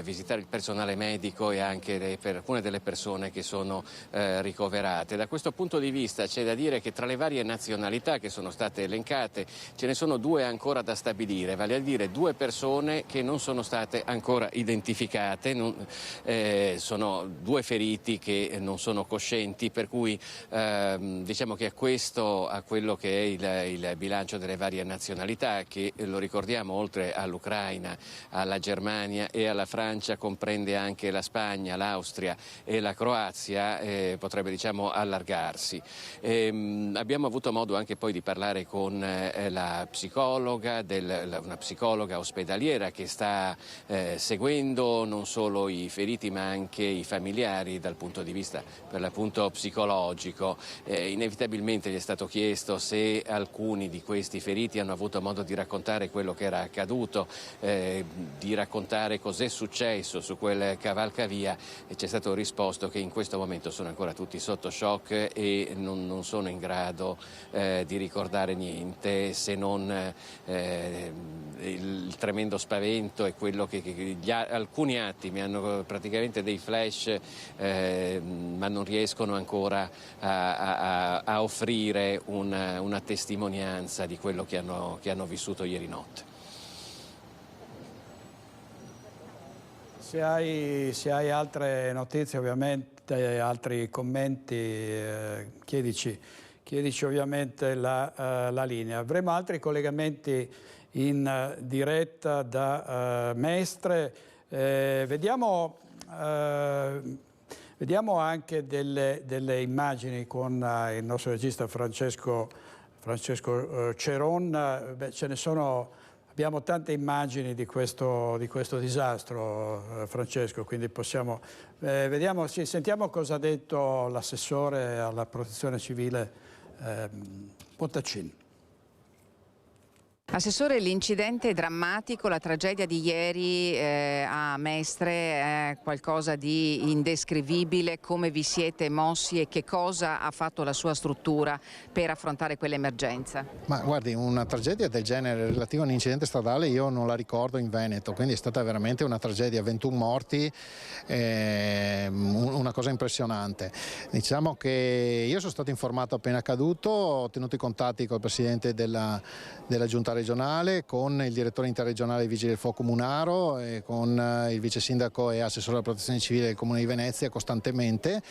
visitare il personale medico e anche per alcune delle persone che sono ricoverate. Da questo punto di vista c'è da dire che tra le varie nazionalità che sono state elencate ce ne sono 2 ancora da stabilire, vale a dire 2 persone che non sono state ancora identificate. Sono 2 feriti che non sono coscienti, per cui diciamo che a quello che è il bilancio delle varie nazionalità, che lo ricordiamo oltre all'Ucraina, alla Germania e alla Francia comprende anche la Spagna, l'Austria e la Croazia, potrebbe diciamo allargarsi. Abbiamo avuto modo anche poi di parlare con la psicologa, una psicologa ospedaliera che sta seguendo non solo i feriti ma anche i familiari dal punto di vista per l'appunto psicologico. Inevitabilmente gli è stato chiesto se alcuni di questi feriti hanno avuto modo di raccontare quello che era accaduto, di raccontare cos'è successo su quel cavalcavia, e ci è stato risposto che in questo momento sono ancora tutti sotto shock e non sono in grado di ricordare niente, se non il tremendo spavento e quello che alcuni attimi hanno praticamente dei flash, ma non riescono ancora a offrire una testimonianza di quello che hanno vissuto ieri notte. Se hai altre notizie, ovviamente, altri commenti, chiedici ovviamente la linea. Avremo altri collegamenti in diretta da Mestre. Vediamo anche delle immagini con il nostro regista Francesco Ceron. Ce ne sono, abbiamo tante immagini di questo disastro, Francesco, quindi possiamo sentiamo cosa ha detto l'assessore alla protezione civile Bottacin. Assessore, l'incidente è drammatico, la tragedia di ieri a Mestre è qualcosa di indescrivibile. Come vi siete mossi e che cosa ha fatto la sua struttura per affrontare quell'emergenza? Ma guardi, una tragedia del genere relativa a un incidente stradale io non la ricordo in Veneto, quindi è stata veramente una tragedia, 21 morti, una cosa impressionante. Diciamo che io sono stato informato appena accaduto, ho tenuto i contatti col presidente della giunta regionale, con il direttore interregionale dei Vigili del Fuoco Munaro e con il vice sindaco e assessore alla protezione civile del Comune di Venezia costantemente,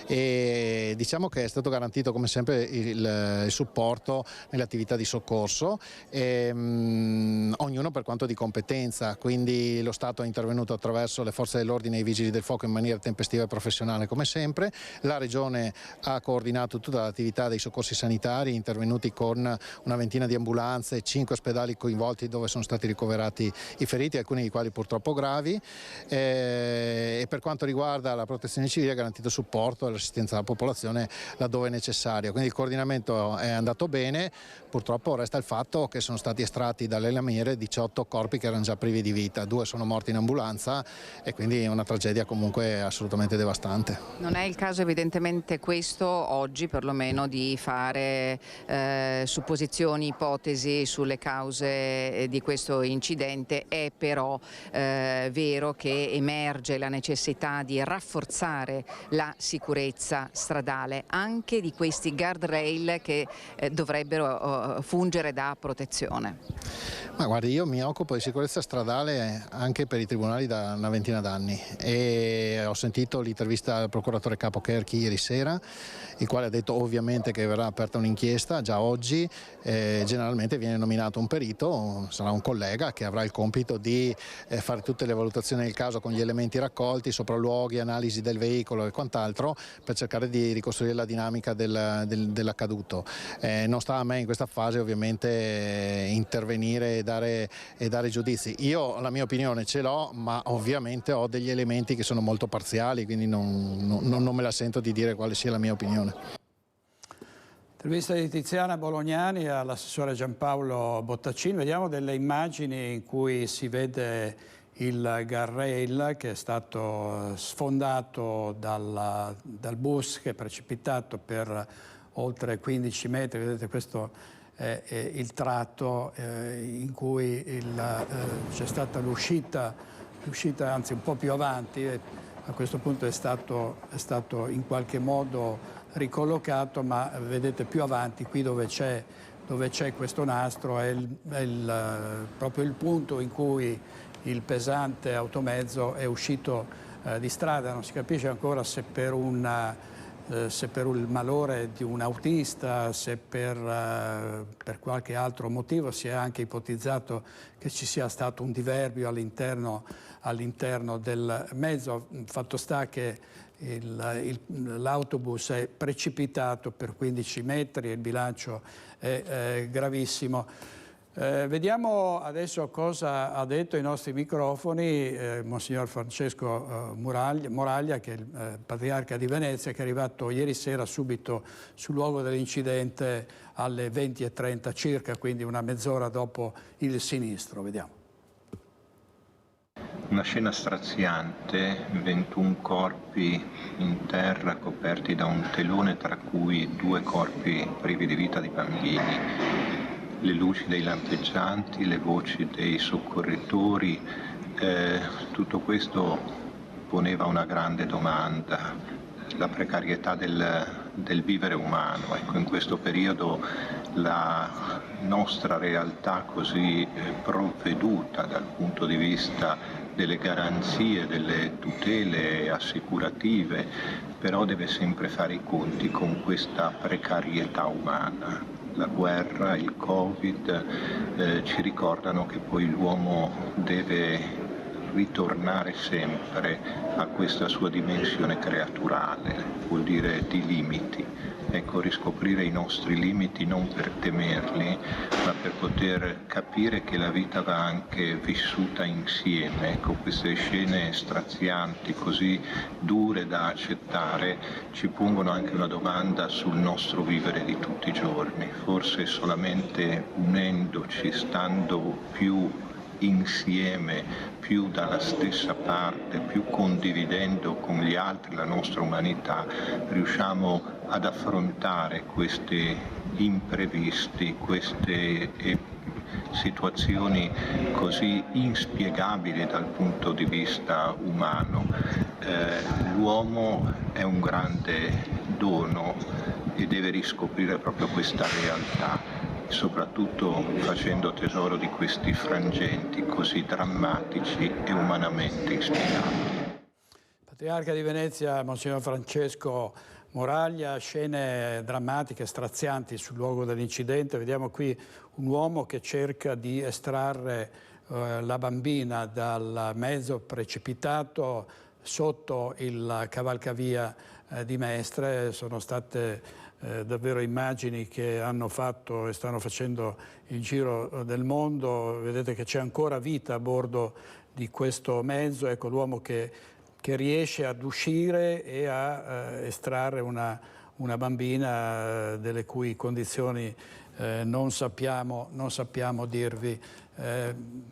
e diciamo che è stato garantito come sempre il supporto nelle attività di soccorso, ognuno per quanto di competenza, quindi lo Stato è intervenuto attraverso le forze dell'ordine e i Vigili del Fuoco in maniera tempestiva e professionale come sempre, la Regione ha coordinato tutta l'attività dei soccorsi sanitari, intervenuti con una ventina di ambulanze, 5 ospedali coinvolti dove sono stati ricoverati i feriti, alcuni dei quali purtroppo gravi, e per quanto riguarda la protezione civile ha garantito supporto e l'assistenza alla popolazione laddove è necessario, quindi il coordinamento è andato bene. Purtroppo resta il fatto che sono stati estratti dalle lamiere 18 corpi che erano già privi di vita, 2 sono morti in ambulanza e quindi è una tragedia comunque assolutamente devastante. Non è il caso evidentemente questo oggi perlomeno di fare supposizioni, ipotesi sulle cause di questo incidente, è però vero che emerge la necessità di rafforzare la sicurezza stradale anche di questi guardrail che dovrebbero fungere da protezione. Ma guardi, io mi occupo di sicurezza stradale anche per i tribunali da una ventina d'anni e ho sentito l'intervista al procuratore capo Kerchi ieri sera, il quale ha detto ovviamente che verrà aperta un'inchiesta già oggi, generalmente viene nominato un perito, sarà un collega che avrà il compito di fare tutte le valutazioni del caso con gli elementi raccolti, sopralluoghi, analisi del veicolo e quant'altro per cercare di ricostruire la dinamica dell'accaduto. Non sta a me in questa fase ovviamente intervenire e dare giudizi. Io la mia opinione ce l'ho, ma ovviamente ho degli elementi che sono molto parziali, quindi non me la sento di dire quale sia la mia opinione. Intervista di Tiziana Bolognani all'assessore Giampaolo Bottacin. Vediamo delle immagini in cui si vede il guardrail che è stato sfondato dal bus, che è precipitato per oltre 15 metri. Vedete, questo è il tratto in cui c'è stata l'uscita, anzi un po' più avanti, a questo punto è stato in qualche modo ricollocato, ma vedete più avanti, qui dove c'è questo nastro, è proprio il punto in cui il pesante automezzo è uscito di strada. Non si capisce ancora se per il malore di un autista, se per qualche altro motivo. Si è anche ipotizzato che ci sia stato un diverbio all'interno del mezzo. Fatto sta che l'autobus è precipitato per 15 metri e il bilancio è gravissimo. Vediamo adesso cosa ha detto ai nostri microfoni Monsignor Francesco Moraglia, che è il Patriarca di Venezia, che è arrivato ieri sera subito sul luogo dell'incidente alle 20:30 circa, quindi una mezz'ora dopo il sinistro. Vediamo. Una scena straziante, 21 corpi in terra coperti da un telone, tra cui 2 corpi privi di vita di bambini. Le luci dei lampeggianti, le voci dei soccorritori, tutto questo poneva una grande domanda: la precarietà del vivere umano. Ecco, in questo periodo la nostra realtà così provveduta dal punto di vista delle garanzie, delle tutele assicurative, però deve sempre fare i conti con questa precarietà umana. La guerra, il Covid ci ricordano che poi l'uomo deve ritornare sempre a questa sua dimensione creaturale, vuol dire di limiti. Ecco, riscoprire i nostri limiti non per temerli, ma per poter capire che la vita va anche vissuta insieme. Ecco, queste scene strazianti, così dure da accettare, ci pongono anche una domanda sul nostro vivere di tutti i giorni. Forse solamente unendoci, stando più insieme, più dalla stessa parte, più condividendo con gli altri la nostra umanità, riusciamo ad affrontare questi imprevisti, queste situazioni così inspiegabili dal punto di vista umano. L'uomo è un grande dono e deve riscoprire proprio questa realtà, soprattutto facendo tesoro di questi frangenti così drammatici e umanamente inspiegabili. Patriarca di Venezia, Monsignor Francesco Moraglia. Scene drammatiche, strazianti sul luogo dell'incidente. Vediamo qui un uomo che cerca di estrarre la bambina dal mezzo precipitato sotto il cavalcavia di Mestre. Sono state davvero immagini che hanno fatto e stanno facendo il giro del mondo. Vedete che c'è ancora vita a bordo di questo mezzo. Ecco l'uomo che riesce ad uscire e a estrarre una bambina delle cui condizioni non sappiamo dirvi.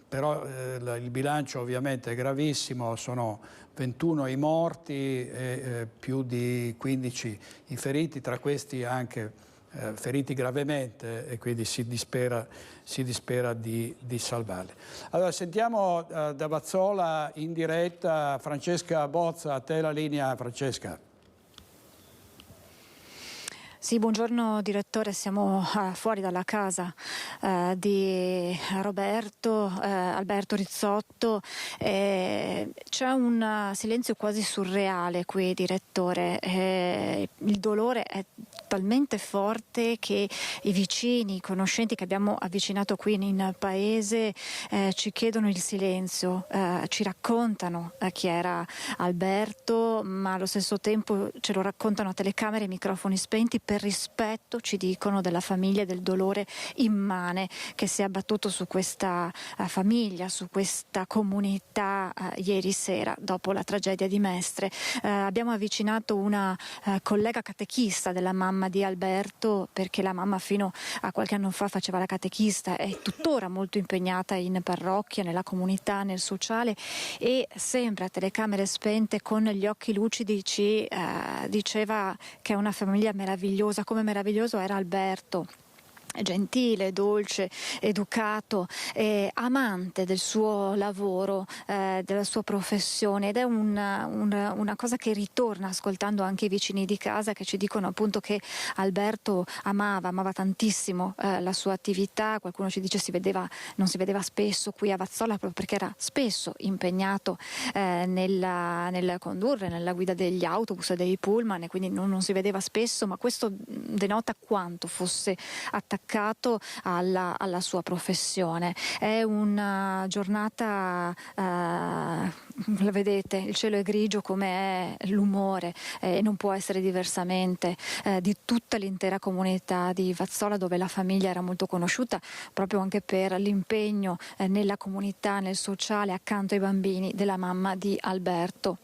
Però il bilancio ovviamente è gravissimo, sono 21 i morti e più di 15 i feriti, tra questi anche feriti gravemente, e quindi si dispera di salvarli. Allora sentiamo da Vazzola in diretta Francesca Bozza. A te la linea, Francesca. Sì, buongiorno direttore, siamo fuori dalla casa di Alberto Rizzotto. C'è un silenzio quasi surreale qui, direttore. Il dolore è talmente forte che i vicini, i conoscenti che abbiamo avvicinato qui in paese ci chiedono il silenzio, ci raccontano chi era Alberto, ma allo stesso tempo ce lo raccontano a telecamere e microfoni spenti. Per rispetto, ci dicono, della famiglia e del dolore immane che si è abbattuto su questa famiglia, su questa comunità ieri sera dopo la tragedia di Mestre. Abbiamo avvicinato una collega catechista della mamma mamma di Alberto, perché la mamma fino a qualche anno fa faceva la catechista, è tuttora molto impegnata in parrocchia, nella comunità, nel sociale, e sempre a telecamere spente, con gli occhi lucidi, ci diceva che è una famiglia meravigliosa, come meraviglioso era Alberto. Gentile, dolce, educato, amante del suo lavoro, della sua professione, ed è una cosa che ritorna ascoltando anche i vicini di casa, che ci dicono appunto che Alberto amava tantissimo la sua attività. Qualcuno ci dice non si vedeva spesso qui a Vazzola proprio perché era spesso impegnato nel condurre, nella guida degli autobus e dei pullman, e quindi non si vedeva spesso, ma questo denota quanto fosse attaccato alla sua professione. È una giornata, la vedete, il cielo è grigio come è l'umore, e non può essere diversamente, di tutta l'intera comunità di Vazzola, dove la famiglia era molto conosciuta proprio anche per l'impegno nella comunità, nel sociale, accanto ai bambini della mamma di Alberto.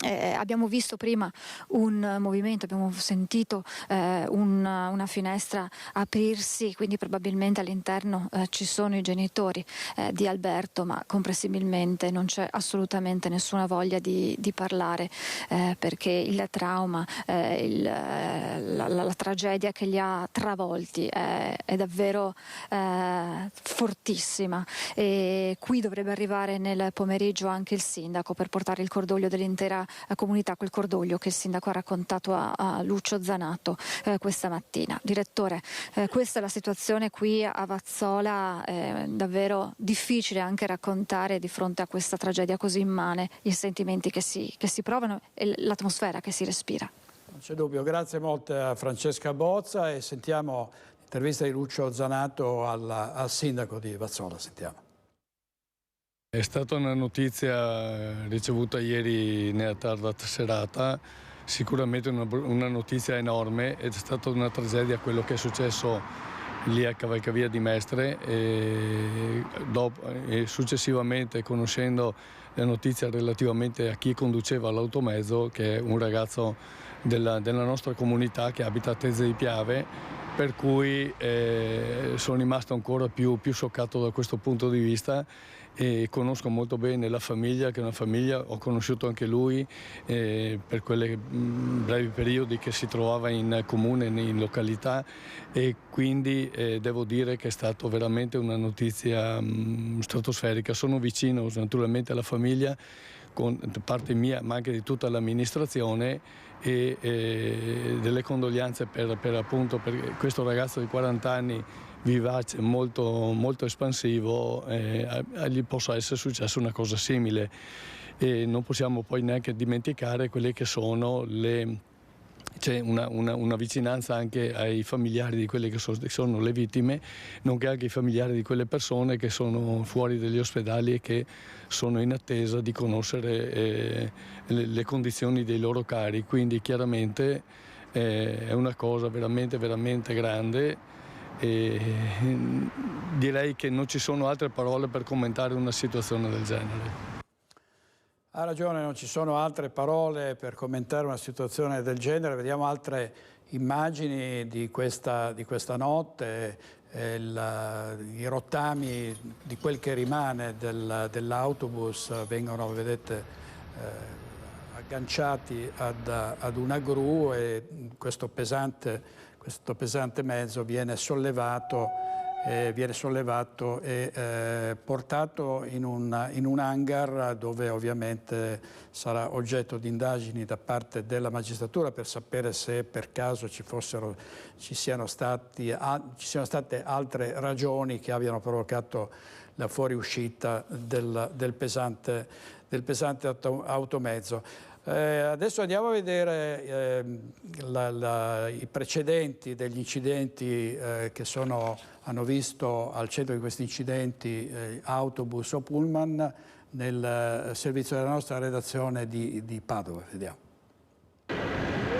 Abbiamo visto prima un movimento, abbiamo sentito una finestra aprirsi, quindi probabilmente all'interno ci sono i genitori di Alberto, ma comprensibilmente non c'è assolutamente nessuna voglia di parlare, perché il trauma, la tragedia che li ha travolti è davvero fortissima, e qui dovrebbe arrivare nel pomeriggio anche il sindaco per portare il cordoglio dell'intera comunità, quel cordoglio che il sindaco ha raccontato a Lucio Zanato questa mattina. Direttore, questa è la situazione qui a Vazzola, davvero difficile anche raccontare di fronte a questa tragedia così immane i sentimenti che si provano e l'atmosfera che si respira. Non c'è dubbio, grazie molte a Francesca Bozza, e sentiamo l'intervista di Lucio Zanato al sindaco di Vazzola. Sentiamo. È stata una notizia ricevuta ieri nella tarda serata, sicuramente una notizia enorme. È stata una tragedia quello che è successo lì a Cavalcavia di Mestre, e successivamente, conoscendo la notizia relativamente a chi conduceva l'automezzo, che è un ragazzo della nostra comunità che abita a Tezze di Piave, per cui sono rimasto ancora più scioccato da questo punto di vista, e conosco molto bene la famiglia, che è una famiglia, ho conosciuto anche lui per quei brevi periodi che si trovava in comune, in località, e quindi devo dire che è stata veramente una notizia stratosferica. Sono vicino naturalmente alla famiglia, da parte mia ma anche di tutta l'amministrazione, e delle condoglianze per questo ragazzo di 40 anni, vivace, molto espansivo, gli possa essere successa una cosa simile. E non possiamo poi neanche dimenticare quelle che sono c'è una vicinanza anche ai familiari di quelle che sono le vittime, nonché anche ai familiari di quelle persone che sono fuori dagli ospedali e che sono in attesa di conoscere le condizioni dei loro cari. Quindi chiaramente è una cosa veramente, veramente grande. E direi che non ci sono altre parole per commentare una situazione del genere. Ha ragione, non ci sono altre parole per commentare una situazione del genere. Vediamo altre immagini di questa notte, i rottami di quel che rimane dell'autobus vengono, vedete, agganciati ad una gru, e questo pesante mezzo viene sollevato e portato in un hangar, dove ovviamente sarà oggetto di indagini da parte della magistratura per sapere se per caso ci siano state altre ragioni che abbiano provocato la fuoriuscita del pesante automezzo. Adesso andiamo a vedere i precedenti degli incidenti che hanno visto al centro di questi incidenti autobus o pullman nel servizio della nostra redazione di Padova. Vediamo.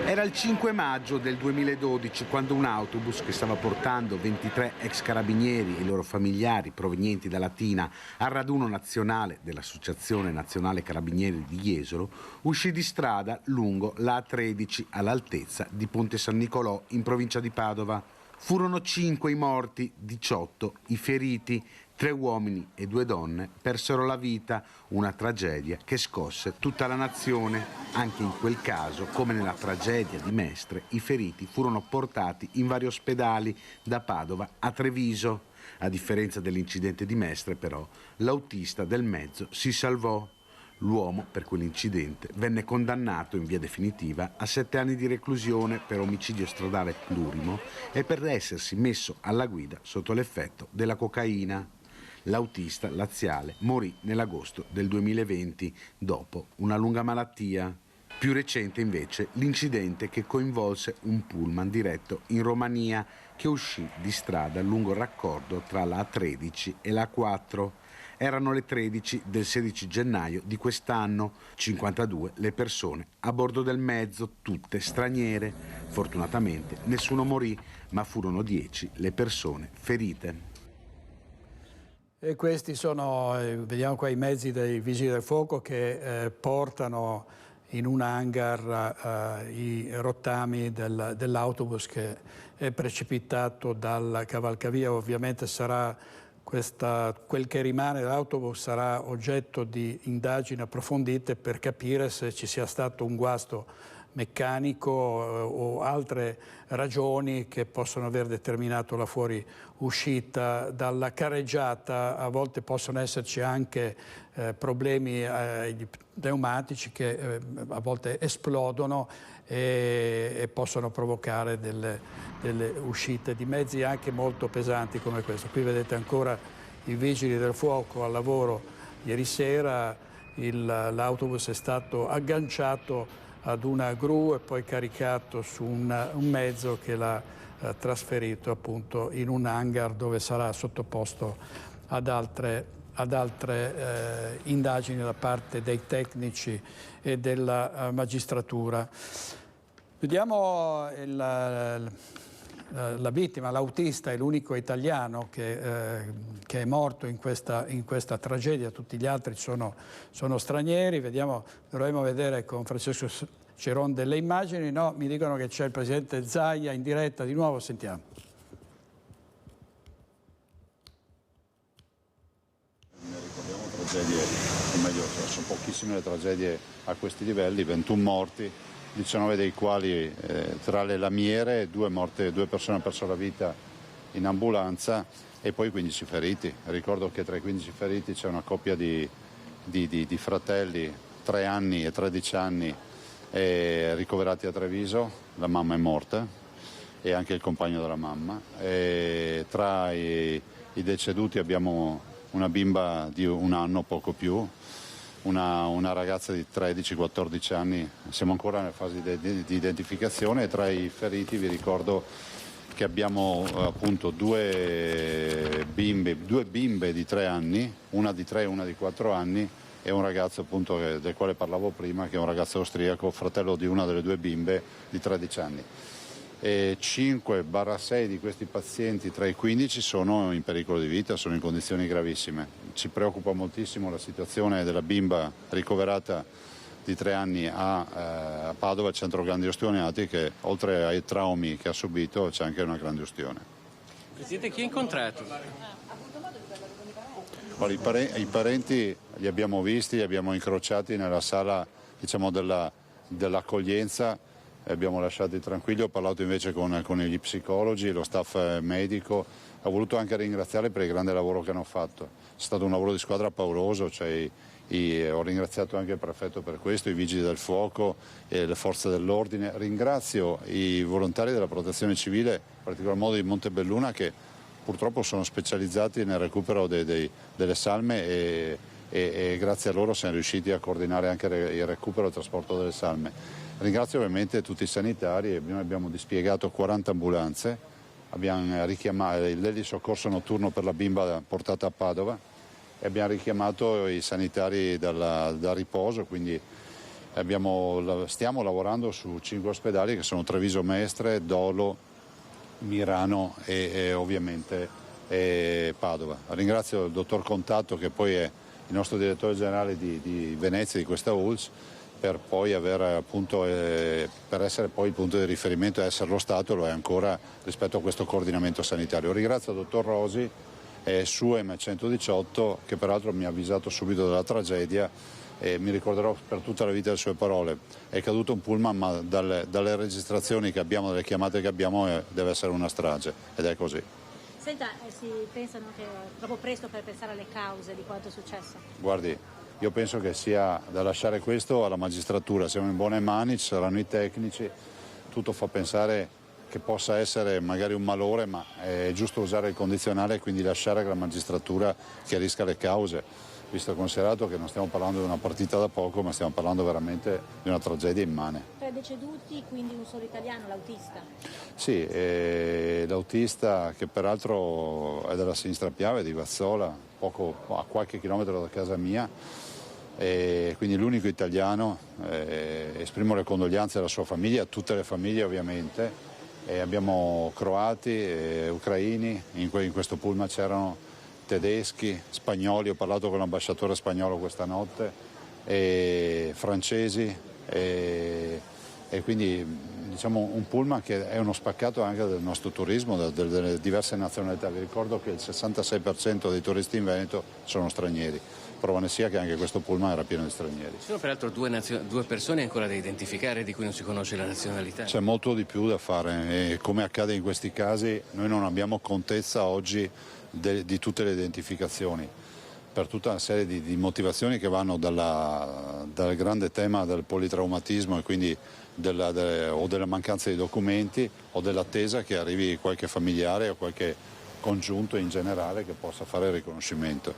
È Era il 5 maggio del 2012 quando un autobus che stava portando 23 ex carabinieri e i loro familiari provenienti da Latina al raduno nazionale dell'Associazione Nazionale Carabinieri di Jesolo uscì di strada lungo la A13 all'altezza di Ponte San Nicolò in provincia di Padova. Furono 5 i morti, 18 i feriti. 3 uomini e 2 donne persero la vita, una tragedia che scosse tutta la nazione. Anche in quel caso, come nella tragedia di Mestre, i feriti furono portati in vari ospedali da Padova a Treviso. A differenza dell'incidente di Mestre, però, l'autista del mezzo si salvò. L'uomo, per quell'incidente, venne condannato in via definitiva a 7 anni di reclusione per omicidio stradale plurimo e per essersi messo alla guida sotto l'effetto della cocaina. L'autista laziale morì nell'agosto del 2020 dopo una lunga malattia. Più recente invece l'incidente che coinvolse un pullman diretto in Romania che uscì di strada lungo il raccordo tra la A13 e la A4. Erano le 13 del 16 gennaio di quest'anno, 52 le persone a bordo del mezzo, tutte straniere. Fortunatamente nessuno morì, ma furono 10 le persone ferite. E questi sono, vediamo qua, i mezzi dei Vigili del Fuoco che portano in un hangar i rottami dell'autobus che è precipitato dalla cavalcavia. Ovviamente sarà quel che rimane dell'autobus sarà oggetto di indagini approfondite per capire se ci sia stato un guasto meccanico o altre ragioni che possono aver determinato la fuoriuscita dalla carreggiata. A volte possono esserci anche problemi pneumatici che a volte esplodono e possono provocare delle uscite di mezzi anche molto pesanti come questo. Qui vedete ancora i vigili del fuoco al lavoro. Ieri sera l'autobus è stato agganciato ad una gru e poi caricato su un mezzo che l'ha trasferito appunto in un hangar dove sarà sottoposto ad altre indagini da parte dei tecnici e della magistratura. Vediamo la vittima, l'autista, è l'unico italiano che è morto in questa tragedia, tutti gli altri sono stranieri. Dovremmo vedere con Francesco Ceron delle immagini. No, mi dicono che c'è il presidente Zaia in diretta di nuovo, sentiamo. Ne ricordiamo tragedie, o meglio, sono pochissime le tragedie a questi livelli, 21 morti, 19 dei quali tra le lamiere, 2 persone hanno perso la vita in ambulanza e poi 15 feriti. Ricordo che tra i 15 feriti c'è una coppia di fratelli, 3 anni e 13 anni, ricoverati a Treviso. La mamma è morta e anche il compagno della mamma. E tra i deceduti abbiamo una bimba di 1 anno, poco più, una ragazza di 13-14 anni, siamo ancora nella fase di identificazione, e tra i feriti vi ricordo che abbiamo appunto due bimbe di 3 anni, una di 3 e una di 4 anni, e un ragazzo appunto del quale parlavo prima, che è un ragazzo austriaco, fratello di una delle 2 bimbe di 13 anni. 5-6 di questi pazienti tra i 15 sono in pericolo di vita, sono in condizioni gravissime. Ci preoccupa moltissimo la situazione della bimba ricoverata di 3 anni a Padova, al centro grandi ustionati, che oltre ai traumi che ha subito c'è anche una grande ustione. Presidente, chi ha incontrato? I parenti li abbiamo visti, li abbiamo incrociati nella sala, diciamo, dell'accoglienza. Abbiamo lasciati tranquilli, ho parlato invece con gli psicologi, lo staff medico. Ho voluto anche ringraziarli per il grande lavoro che hanno fatto. È stato un lavoro di squadra pauroso, ho ringraziato anche il prefetto per questo, i vigili del fuoco e le forze dell'ordine. Ringrazio i volontari della protezione civile, in particolar modo di Montebelluna, che purtroppo sono specializzati nel recupero delle salme e grazie a loro siamo riusciti a coordinare anche il recupero e il trasporto delle salme. Ringrazio ovviamente tutti i sanitari. Noi abbiamo dispiegato 40 ambulanze, abbiamo richiamato l'elisoccorso notturno per la bimba portata a Padova e abbiamo richiamato i sanitari da riposo, quindi Stiamo lavorando su 5 ospedali che sono Treviso Mestre, Dolo, Mirano e ovviamente Padova. Ringrazio il dottor Contatto, che poi è il nostro direttore generale di Venezia di questa ULSS, per poi per essere poi il punto di riferimento e essere lo Stato, lo è ancora rispetto a questo coordinamento sanitario. Ringrazio il dottor Rosi su M118, che peraltro mi ha avvisato subito della tragedia, e mi ricorderò per tutta la vita le sue parole. È caduto un pullman, ma dalle registrazioni che abbiamo, dalle chiamate che abbiamo, deve essere una strage, ed è così. Senta, si pensano che è troppo presto per pensare alle cause di quanto è successo? Guardi, io penso che sia da lasciare questo alla magistratura, siamo in buone mani, ci saranno i tecnici, tutto fa pensare che possa essere magari un malore, ma è giusto usare il condizionale e quindi lasciare che la magistratura chiarisca le cause, visto e considerato che non stiamo parlando di una partita da poco, ma stiamo parlando veramente di una tragedia immane. 3 deceduti, quindi un solo italiano, l'autista? Sì, l'autista, che peraltro è della Sinistra Piave, di Vazzola, a qualche chilometro da casa mia, e quindi l'unico italiano. Esprimo le condoglianze alla sua famiglia, a tutte le famiglie ovviamente. Abbiamo croati, ucraini, in questo pullman c'erano tedeschi, spagnoli, ho parlato con l'ambasciatore spagnolo questa notte, e francesi, e quindi diciamo un pullman che è uno spaccato anche del nostro turismo, delle diverse nazionalità. Vi ricordo che il 66% dei turisti in Veneto sono stranieri, prova ne sia che anche questo pullman era pieno di stranieri. Ci sono peraltro due persone ancora da identificare di cui non si conosce la nazionalità. C'è molto di più da fare, e come accade in questi casi noi non abbiamo contezza oggi di tutte le identificazioni, per tutta una serie di motivazioni che vanno dal grande tema del politraumatismo, e quindi o della mancanza di documenti, o dell'attesa che arrivi qualche familiare o qualche congiunto in generale che possa fare il riconoscimento.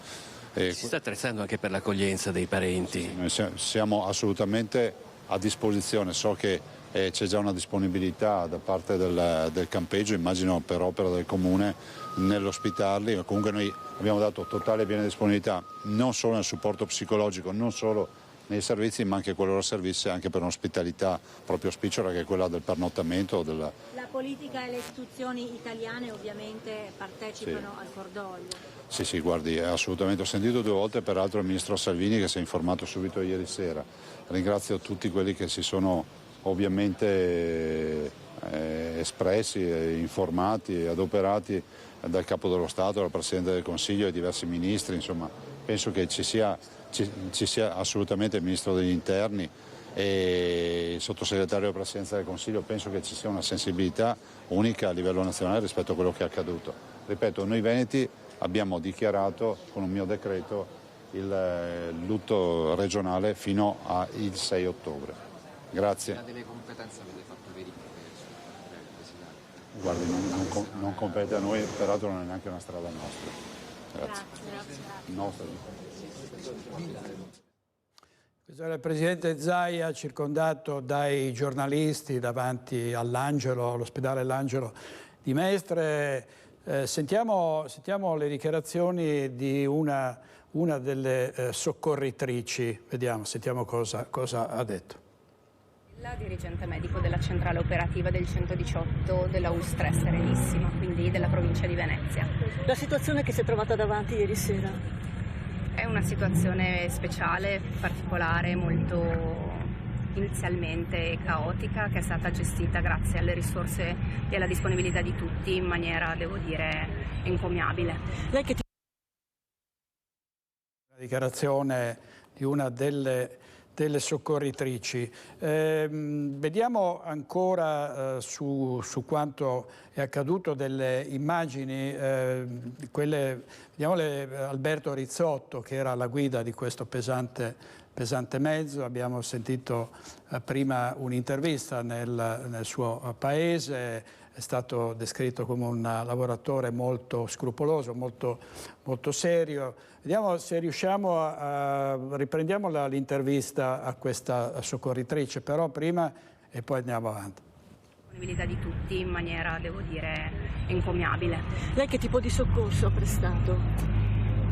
Si sta attrezzando anche per l'accoglienza dei parenti? Sì, noi siamo assolutamente a disposizione, so che c'è già una disponibilità da parte del campeggio, immagino per opera del comune, nell'ospitarli. Comunque noi abbiamo dato totale e piena disponibilità non solo nel supporto psicologico, non solo nei servizi, ma anche quello del servizio, anche per un'ospitalità proprio spicciola, che è quella del pernottamento. La politica e le istituzioni italiane ovviamente partecipano al cordoglio. Sì, guardi, assolutamente. Ho sentito 2 volte peraltro il ministro Salvini, che si è informato subito ieri sera. Ringrazio tutti quelli che si sono ovviamente espressi, informati e adoperati, dal Capo dello Stato, dal Presidente del Consiglio e diversi ministri. Insomma, penso che ci sia assolutamente il Ministro degli Interni e il Sottosegretario della Presidenza del Consiglio. Penso che ci sia una sensibilità unica a livello nazionale rispetto a quello che è accaduto. Ripeto, noi veneti abbiamo dichiarato con un mio decreto il lutto regionale fino al 6 ottobre. Grazie. Delle competenze avete fatto verifiche? Guardi, non compete a noi, peraltro non è neanche una strada nostra. Grazie. Nostra. Questo era il presidente Zaia, circondato dai giornalisti davanti all'ospedale L'Angelo di Mestre. Sentiamo le dichiarazioni di una delle soccorritrici. Sentiamo cosa ha detto. La dirigente medico della centrale operativa del 118 della ULSS 3 Serenissima, quindi della provincia di Venezia. La situazione che si è trovata davanti ieri sera? È una situazione speciale, particolare, molto inizialmente caotica, che è stata gestita grazie alle risorse e alla disponibilità di tutti in maniera, devo dire, encomiabile. La dichiarazione di una delle soccorritrici. Vediamo ancora su quanto è accaduto delle immagini, vediamo Alberto Rizzotto, che era alla guida di questo pesante mezzo. Abbiamo sentito prima un'intervista nel suo paese, è stato descritto come un lavoratore molto scrupoloso, molto serio. Vediamo se riusciamo riprendiamo l'intervista a questa soccorritrice, però prima e poi andiamo avanti. Disponibilità di tutti in maniera, devo dire, encomiabile. Lei che tipo di soccorso ha prestato?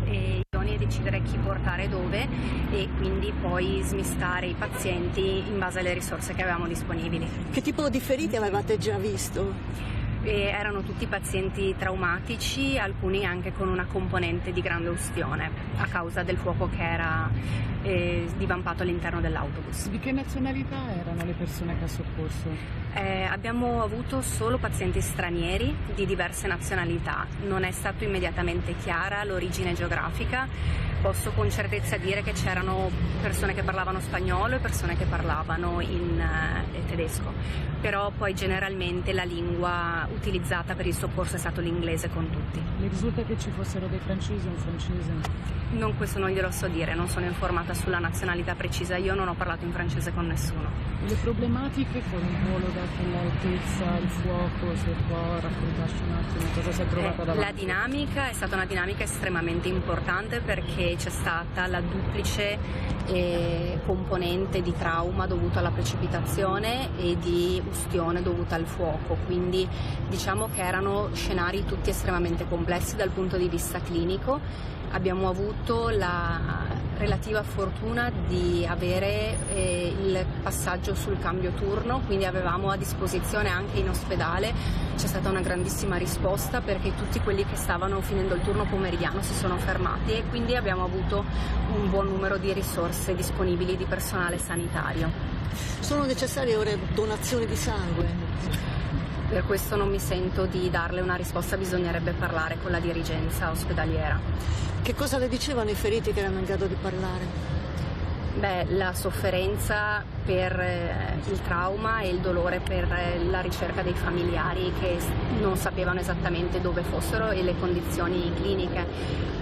Io decisioni e decidere chi portare dove e quindi poi smistare i pazienti in base alle risorse che avevamo disponibili. Che tipo di feriti avevate già visto? Erano tutti pazienti traumatici, alcuni anche con una componente di grande ustione a causa del fuoco che era divampato all'interno dell'autobus. Di che nazionalità erano le persone che ha soccorso? Abbiamo avuto solo pazienti stranieri di diverse nazionalità, non è stato immediatamente chiara l'origine geografica. Posso con certezza dire che c'erano persone che parlavano spagnolo e persone che parlavano in tedesco, però poi generalmente la lingua utilizzata per il soccorso è stato l'inglese con tutti. Mi risulta che ci fossero dei francesi o un francese? Non, questo non glielo so dire, non sono informata sulla nazionalità precisa, io non ho parlato in francese con nessuno. Le problematiche con il volo da quell'altezza, il fuoco, se può raccontarci un attimo cosa si è trovata davanti? La dinamica è stata una dinamica estremamente importante perché c'è stata la duplice componente di trauma dovuto alla precipitazione e di ustione dovuta al fuoco, quindi diciamo che erano scenari tutti estremamente complessi dal punto di vista clinico. Abbiamo avuto la relativa fortuna di avere il passaggio sul cambio turno, quindi avevamo a disposizione anche in ospedale, c'è stata una grandissima risposta perché tutti quelli che stavano finendo il turno pomeridiano si sono fermati e quindi abbiamo avuto un buon numero di risorse disponibili di personale sanitario. Sono necessarie ora donazioni di sangue? Per questo non mi sento di darle una risposta, bisognerebbe parlare con la dirigenza ospedaliera. Che cosa le dicevano i feriti che erano in grado di parlare? La sofferenza per il trauma e il dolore per la ricerca dei familiari che non sapevano esattamente dove fossero e le condizioni cliniche.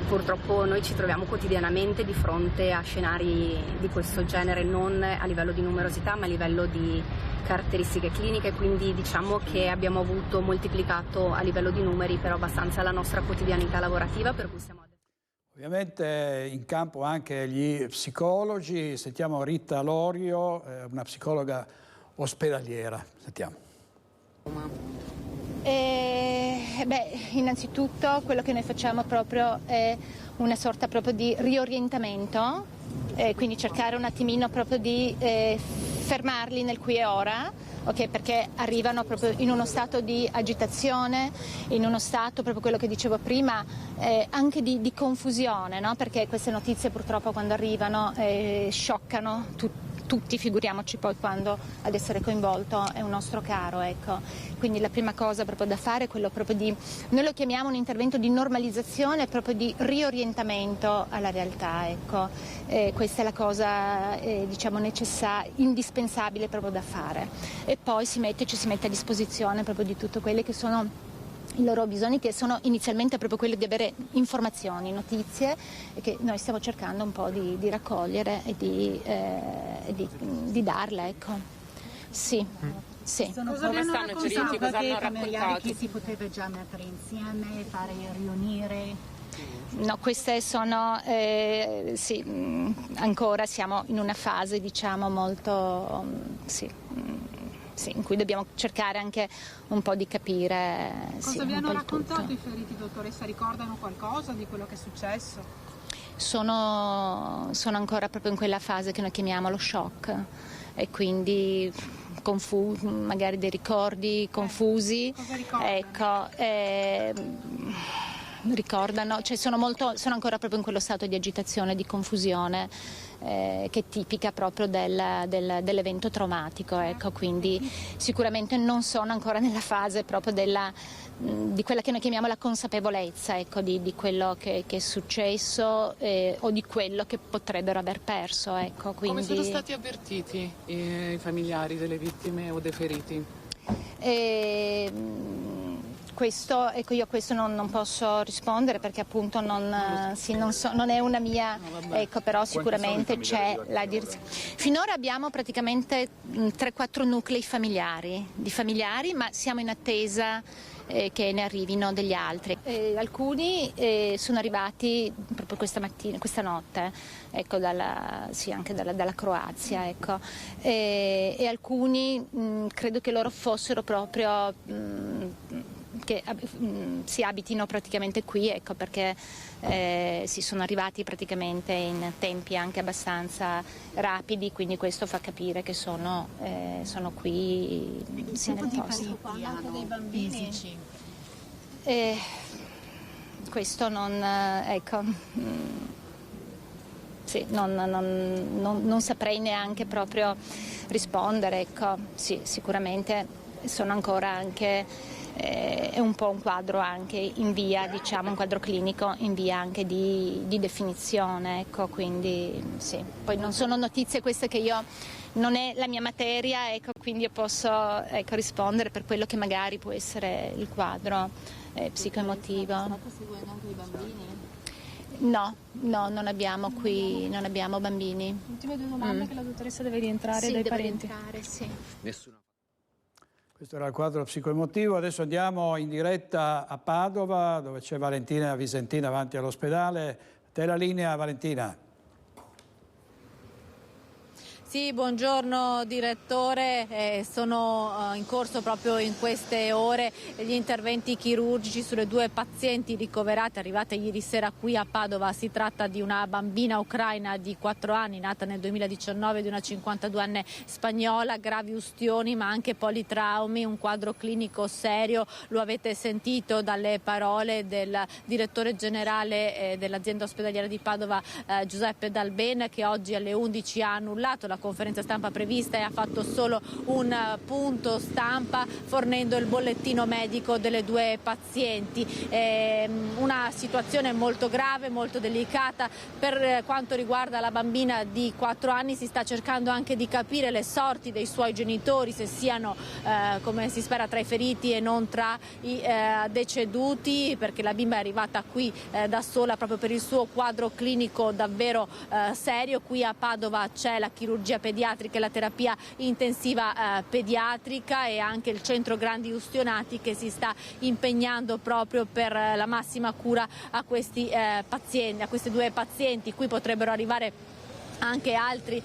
Purtroppo noi ci troviamo quotidianamente di fronte a scenari di questo genere, non a livello di numerosità ma a livello di caratteristiche cliniche, quindi diciamo che abbiamo avuto moltiplicato a livello di numeri però abbastanza la nostra quotidianità lavorativa, per cui siamo... Ovviamente in campo anche gli psicologi, sentiamo Rita Lorio, una psicologa ospedaliera, sentiamo. Innanzitutto quello che noi facciamo proprio è una sorta proprio di riorientamento, quindi cercare un attimino proprio di fermarli nel qui e ora, okay, perché arrivano proprio in uno stato di agitazione, in uno stato proprio quello che dicevo prima, anche di confusione, no? Perché queste notizie purtroppo quando arrivano scioccano tutti, figuriamoci poi quando ad essere coinvolto è un nostro caro, ecco. Quindi la prima cosa proprio da fare è quello proprio di, noi lo chiamiamo un intervento di normalizzazione, proprio di riorientamento alla realtà, ecco. Questa è la cosa diciamo necessaria, indispensabile proprio da fare. E poi ci si mette a disposizione proprio di tutto quelli che sono i loro bisogni, che sono inizialmente proprio quelli di avere informazioni, notizie, che noi stiamo cercando un po' di raccogliere e di darle, ecco. Sì. Sì. Cosa stanno feriti? Cosa hanno raccontato? Che si poteva già mettere insieme, fare riunire? No, queste sono, sì, ancora siamo in una fase diciamo molto, sì, in cui dobbiamo cercare anche un po' di capire. Cosa vi hanno raccontato i feriti, dottoressa? Ricordano qualcosa di quello che è successo? Sono ancora proprio in quella fase che noi chiamiamo lo shock e quindi magari dei ricordi confusi. Cosa ricordano? Ecco, ricordano, cioè sono ancora proprio in quello stato di agitazione, di confusione che è tipica proprio dell'evento traumatico, ecco, quindi sicuramente non sono ancora nella fase proprio di quella che noi chiamiamo la consapevolezza, ecco, di quello che è successo o di quello che potrebbero aver perso, ecco, quindi... Come sono stati avvertiti i familiari delle vittime o dei feriti? Questo, ecco, io a questo non posso rispondere perché appunto non è una mia, ecco, però sicuramente c'è la direzione. Finora abbiamo praticamente 3-4 nuclei familiari, ma siamo in attesa che ne arrivino degli altri. Alcuni sono arrivati proprio questa notte, ecco, anche dalla Croazia, ecco. E alcuni credo che loro fossero proprio si abitino praticamente qui, ecco, perché si sono arrivati praticamente in tempi anche abbastanza rapidi, quindi questo fa capire che sono qui nel posto. Anche dei bambini fisici. Questo sì, non saprei neanche proprio rispondere, ecco. Sì, sicuramente sono ancora anche è un po' un quadro anche in via, diciamo, un quadro clinico in via anche di definizione, ecco, quindi sì. Poi non sono notizie queste che non è la mia materia, ecco, quindi io posso rispondere per quello che magari può essere il quadro psicoemotivo. State seguendo anche i bambini? No, non abbiamo bambini. Ultime due domande che la dottoressa deve rientrare dai parenti. Sì. Questo era il quadro psicoemotivo. Adesso andiamo in diretta a Padova, dove c'è Valentina Visentina avanti all'ospedale. Te la linea, Valentina. Sì, buongiorno direttore, sono in corso proprio in queste ore gli interventi chirurgici sulle due pazienti ricoverate arrivate ieri sera qui a Padova. Si tratta di una bambina ucraina di 4 anni nata nel 2019 di una 52enne spagnola, gravi ustioni ma anche politraumi, un quadro clinico serio, lo avete sentito dalle parole del direttore generale dell'azienda ospedaliera di Padova Giuseppe Dalben, che oggi alle 11 ha annullato la conferenza stampa prevista e ha fatto solo un punto stampa fornendo il bollettino medico delle due pazienti. Una situazione molto grave, molto delicata. Per quanto riguarda la bambina di 4 anni si sta cercando anche di capire le sorti dei suoi genitori, se siano come si spera tra i feriti e non tra i deceduti, perché la bimba è arrivata qui da sola proprio per il suo quadro clinico davvero serio. Qui a Padova c'è la chirurgia pediatrica e la terapia intensiva pediatrica e anche il centro grandi ustionati che si sta impegnando proprio per la massima cura a questi pazienti, a queste due pazienti. Qui potrebbero arrivare anche altri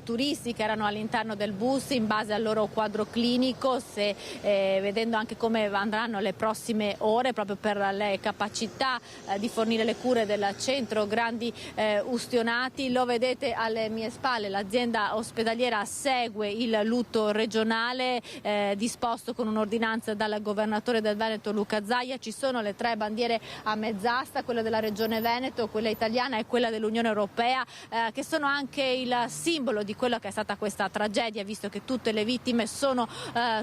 turisti che erano all'interno del bus in base al loro quadro clinico, vedendo anche come andranno le prossime ore proprio per le capacità di fornire le cure del centro grandi ustionati. Lo vedete alle mie spalle, l'azienda ospedaliera segue il lutto regionale disposto con un'ordinanza dal governatore del Veneto Luca Zaia. Ci sono le 3 bandiere a mezz'asta, quella della regione Veneto, quella italiana e quella dell'Unione Europea, che sono anche il simbolo di quello che è stata questa tragedia, visto che tutte le vittime sono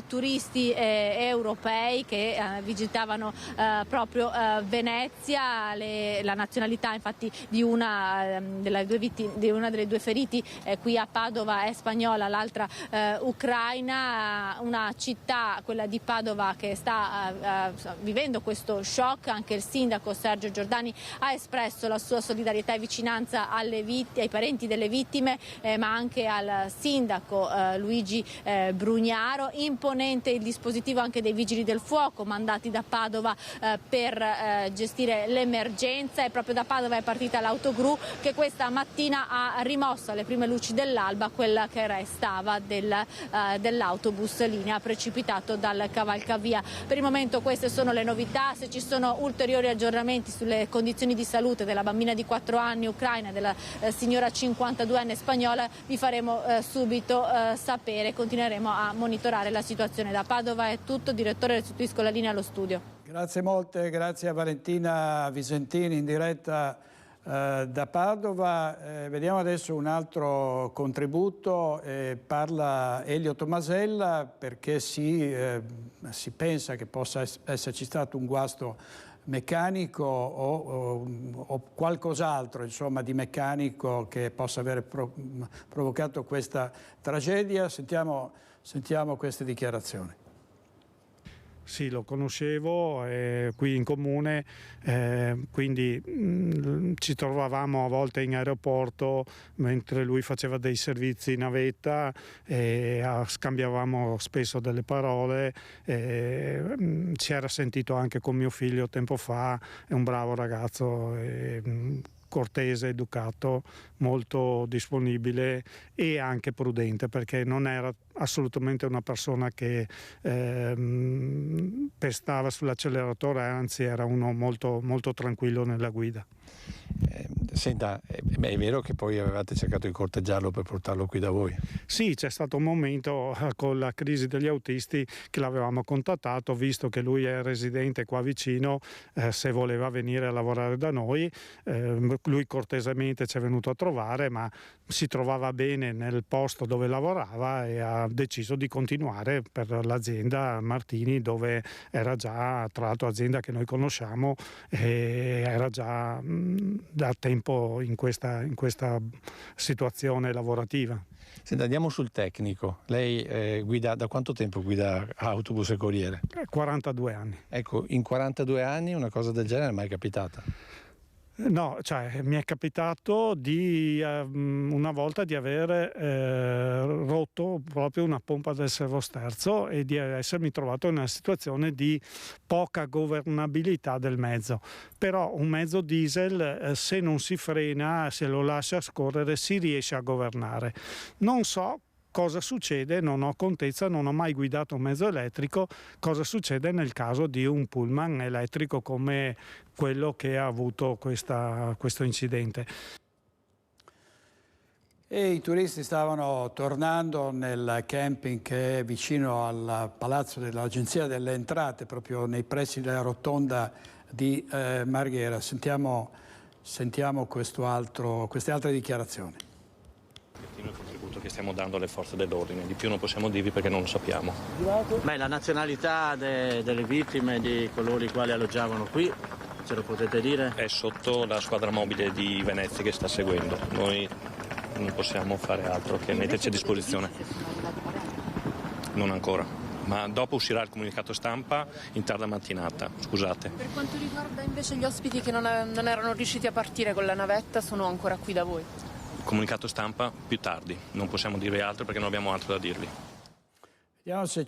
turisti europei che visitavano proprio Venezia. La nazionalità infatti di una delle due feriti qui a Padova è spagnola, l'altra ucraina. Una città, quella di Padova, che sta vivendo questo shock. Anche il sindaco Sergio Giordani ha espresso la sua solidarietà e vicinanza ai parenti delle vittime, ma anche al sindaco Luigi Brugnaro. Imponente il dispositivo anche dei vigili del fuoco mandati da Padova per gestire l'emergenza, e proprio da Padova è partita l'autogru che questa mattina ha rimosso alle prime luci dell'alba quella che restava dell'autobus linea precipitato dal cavalcavia. Per il momento queste sono le novità. Se ci sono ulteriori aggiornamenti sulle condizioni di salute della bambina di 4 anni ucraina e della signora 52enne spagnola vi faremo subito sapere. Continueremo a monitorare la situazione. Da Padova è tutto. Direttore, restituisco la linea allo studio. Grazie molte, grazie a Valentina Visentini in diretta da Padova. Vediamo adesso un altro contributo. Parla Elio Tomasella, perché si pensa che possa esserci stato un guasto meccanico o qualcos'altro, insomma, di meccanico che possa aver provocato questa tragedia. Sentiamo queste dichiarazioni. Sì, lo conoscevo qui in comune, quindi ci trovavamo a volte in aeroporto mentre lui faceva dei servizi in navetta e scambiavamo spesso delle parole. Si era sentito anche con mio figlio tempo fa, è un bravo ragazzo. Cortese, educato, molto disponibile e anche prudente, perché non era assolutamente una persona che pestava sull'acceleratore, anzi era uno molto, molto tranquillo nella guida. Senta, è vero che poi avevate cercato di corteggiarlo per portarlo qui da voi? Sì, c'è stato un momento con la crisi degli autisti che l'avevamo contattato, visto che lui è residente qua vicino, se voleva venire a lavorare da noi. Lui cortesemente ci è venuto a trovare, ma si trovava bene nel posto dove lavorava e ha deciso di continuare per l'azienda Martini, dove era già, tra l'altro azienda che noi conosciamo, e era già da tempo in questa situazione lavorativa. Senta, andiamo sul tecnico. Lei guida, da quanto tempo guida autobus e corriere? 42 anni. Ecco, in 42 anni una cosa del genere è mai capitata? No, cioè mi è capitato una volta di aver rotto proprio una pompa del servosterzo e di essermi trovato in una situazione di poca governabilità del mezzo. Però un mezzo diesel, se non si frena, se lo lascia scorrere, si riesce a governare. Non so cosa succede, non ho contezza, non ho mai guidato un mezzo elettrico, cosa succede nel caso di un pullman elettrico come quello che ha avuto questo incidente. E i turisti stavano tornando nel camping che è vicino al palazzo dell'Agenzia delle Entrate, proprio nei pressi della rotonda di Marghera. Sentiamo queste altre dichiarazioni. Il contributo che stiamo dando alle forze dell'ordine, di più non possiamo dirvi perché non lo sappiamo. Beh, la nazionalità delle vittime, di coloro i quali alloggiavano qui, ce lo potete dire? È sotto la squadra mobile di Venezia che sta seguendo. Noi non possiamo fare altro che metterci a disposizione. Non ancora, ma dopo uscirà il comunicato stampa in tarda mattinata, scusate. Per quanto riguarda invece gli ospiti che non erano riusciti a partire con la navetta, sono ancora qui da voi? Comunicato stampa più tardi, non possiamo dirvi altro perché non abbiamo altro da dirvi. Vediamo se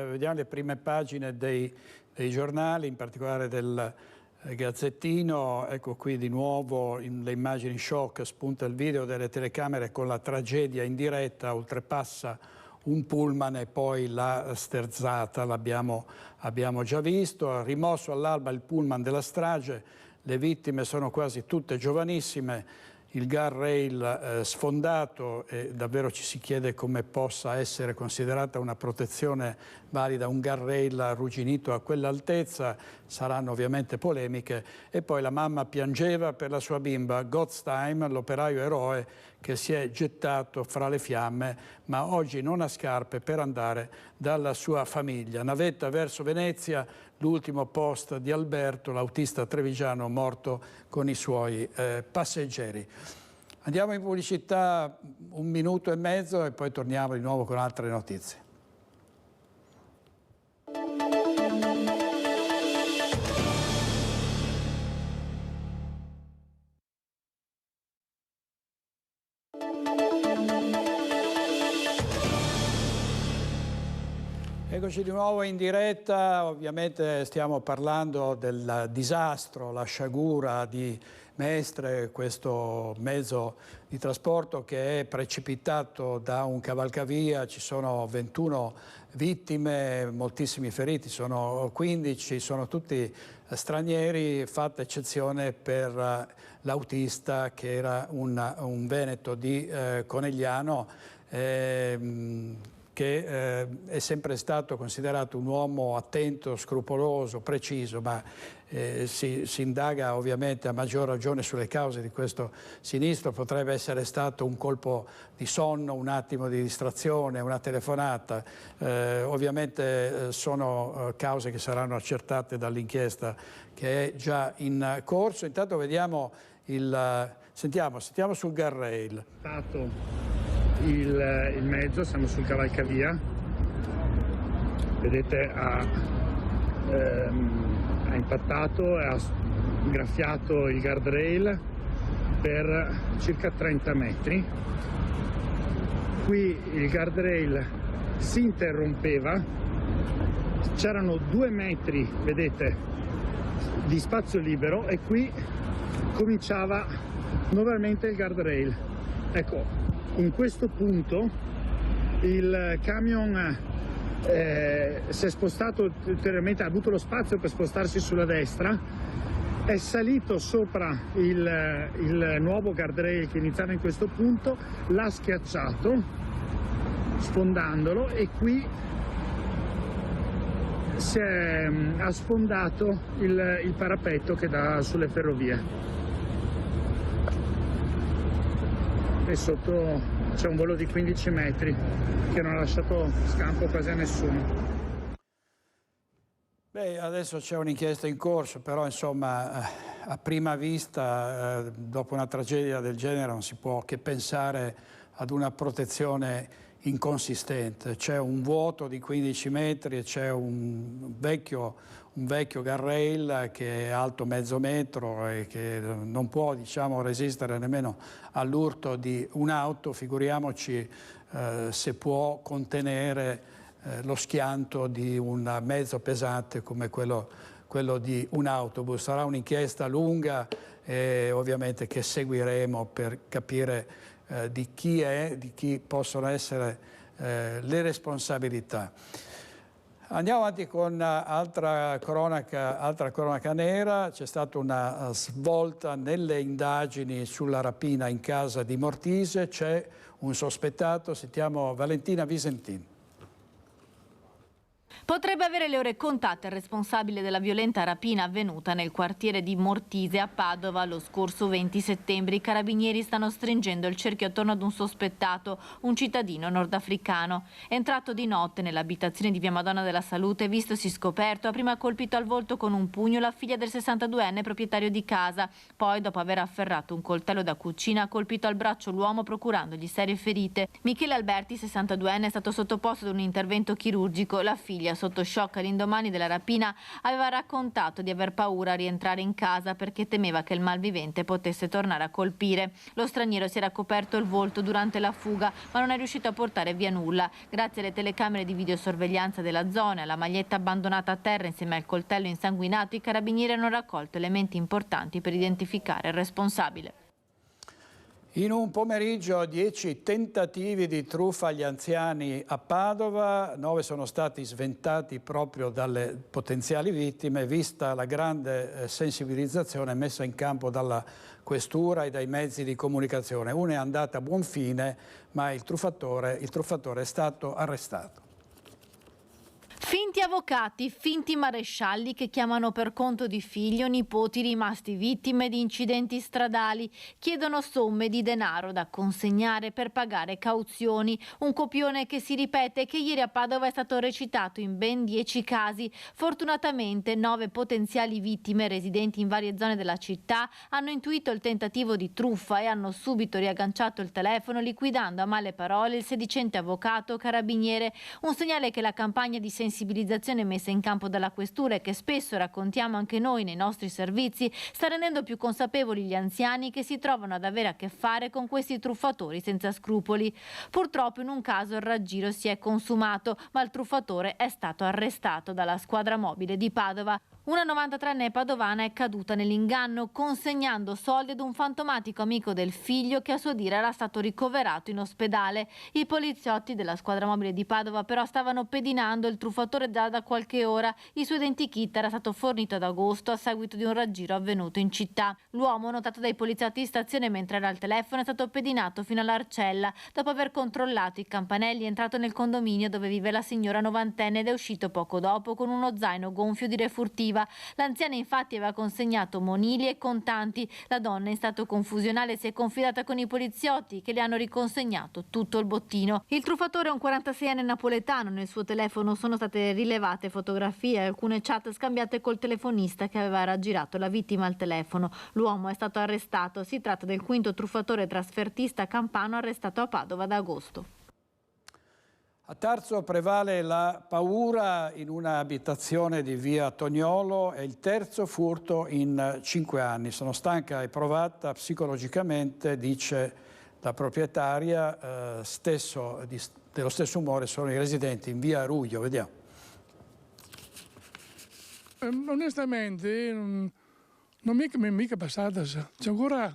vediamo le prime pagine dei giornali, in particolare del Gazzettino. Ecco qui di nuovo le immagini shock, spunta il video delle telecamere con la tragedia in diretta, oltrepassa un pullman e poi la sterzata, abbiamo già visto. Rimosso all'alba il pullman della strage, le vittime sono quasi tutte giovanissime. Il guardrail sfondato, e davvero ci si chiede come possa essere considerata una protezione valida un guardrail arrugginito a quell'altezza, saranno ovviamente polemiche. E poi la mamma piangeva per la sua bimba, Gottsheim, l'operaio eroe che si è gettato fra le fiamme, ma oggi non ha scarpe per andare dalla sua famiglia. Navetta verso Venezia, l'ultimo post di Alberto, l'autista trevigiano morto con i suoi passeggeri. Andiamo in pubblicità 1 minuto e mezzo e poi torniamo di nuovo con altre notizie. Eccoci di nuovo in diretta, ovviamente stiamo parlando del disastro, la sciagura di Mestre, questo mezzo di trasporto che è precipitato da un cavalcavia, ci sono 21 vittime, moltissimi feriti, sono 15, sono tutti stranieri, fatta eccezione per l'autista che era un veneto di Conegliano, che è sempre stato considerato un uomo attento, scrupoloso, preciso, ma si indaga ovviamente a maggior ragione sulle cause di questo sinistro. Potrebbe essere stato un colpo di sonno, un attimo di distrazione, una telefonata. Ovviamente sono cause che saranno accertate dall'inchiesta che è già in corso. Intanto vediamo sentiamo sul guardrail. Il mezzo, siamo sul cavalcavia, vedete ha impattato e ha graffiato il guardrail per circa 30 metri. Qui il guardrail si interrompeva, c'erano 2 metri, vedete, di spazio libero e qui cominciava nuovamente il guardrail. Ecco, in questo punto il camion si è spostato ulteriormente, ha avuto lo spazio per spostarsi sulla destra, è salito sopra il nuovo guardrail che iniziava in questo punto, l'ha schiacciato sfondandolo e qui ha sfondato il parapetto che dà sulle ferrovie. E sotto c'è un volo di 15 metri che non ha lasciato scampo quasi a nessuno. Beh, adesso c'è un'inchiesta in corso, però insomma a prima vista dopo una tragedia del genere non si può che pensare ad una protezione inconsistente. C'è un vuoto di 15 metri e c'è un vecchio guardrail che è alto mezzo metro e che non può, diciamo, resistere nemmeno all'urto di un'auto, figuriamoci se può contenere lo schianto di un mezzo pesante come quello di un autobus. Sarà un'inchiesta lunga e ovviamente che seguiremo per capire di chi possono essere le responsabilità. Andiamo avanti con altra cronaca nera. C'è stata una svolta nelle indagini sulla rapina in casa di Mortise. C'è un sospettato, sentiamo Valentina Visentin. Potrebbe avere le ore contate il responsabile della violenta rapina avvenuta nel quartiere di Mortise a Padova lo scorso 20 settembre. I carabinieri stanno stringendo il cerchio attorno ad un sospettato, un cittadino nordafricano. Entrato di notte nell'abitazione di via Madonna della Salute, vistosi scoperto, ha prima colpito al volto con un pugno la figlia del 62enne proprietario di casa. Poi, dopo aver afferrato un coltello da cucina, ha colpito al braccio l'uomo procurandogli serie ferite. Michele Alberti, 62enne, è stato sottoposto ad un intervento chirurgico. La figlia, sotto shock all'indomani della rapina, aveva raccontato di aver paura a rientrare in casa perché temeva che il malvivente potesse tornare a colpire. Lo straniero si era coperto il volto durante la fuga, ma non è riuscito a portare via nulla. Grazie alle telecamere di videosorveglianza della zona e alla maglietta abbandonata a terra insieme al coltello insanguinato, i carabinieri hanno raccolto elementi importanti per identificare il responsabile. In un pomeriggio 10 tentativi di truffa agli anziani a Padova, 9 sono stati sventati proprio dalle potenziali vittime, vista la grande sensibilizzazione messa in campo dalla questura e dai mezzi di comunicazione. Una è andata a buon fine, ma il truffatore è stato arrestato. Finti avvocati, finti marescialli che chiamano per conto di figli o nipoti rimasti vittime di incidenti stradali, chiedono somme di denaro da consegnare per pagare cauzioni, un copione che si ripete e che ieri a Padova è stato recitato in ben 10 casi. Fortunatamente 9 potenziali vittime residenti in varie zone della città hanno intuito il tentativo di truffa e hanno subito riagganciato il telefono liquidando a male parole il sedicente avvocato carabiniere, un segnale che la campagna di sensibilizzazione messa in campo dalla questura e che spesso raccontiamo anche noi nei nostri servizi sta rendendo più consapevoli gli anziani che si trovano ad avere a che fare con questi truffatori senza scrupoli. Purtroppo in un caso il raggiro si è consumato, ma il truffatore è stato arrestato dalla squadra mobile di Padova. Una 93enne padovana è caduta nell'inganno consegnando soldi ad un fantomatico amico del figlio che a suo dire era stato ricoverato in ospedale. I poliziotti della squadra mobile di Padova però stavano pedinando il truffatore già da qualche ora. Il suo identikit era stato fornito ad agosto a seguito di un raggiro avvenuto in città. L'uomo, notato dai poliziotti in stazione mentre era al telefono, è stato pedinato fino all'Arcella. Dopo aver controllato i campanelli è entrato nel condominio dove vive la signora novantenne ed è uscito poco dopo con uno zaino gonfio di refurtiva. L'anziana infatti aveva consegnato monili e contanti. La donna in stato confusionale si è confidata con i poliziotti che le hanno riconsegnato tutto il bottino. Il truffatore è un 46enne napoletano. Nel suo telefono sono state rilevate fotografie e alcune chat scambiate col telefonista che aveva raggirato la vittima al telefono. L'uomo è stato arrestato. Si tratta del quinto truffatore trasfertista campano arrestato a Padova da agosto. A Tarso prevale la paura in un'abitazione di via Toniolo, è il terzo furto in 5 anni. Sono stanca e provata psicologicamente, dice la proprietaria, dello stesso umore sono i residenti in via Ruglio. Vediamo. Onestamente non mi è mica passata, c'è ancora.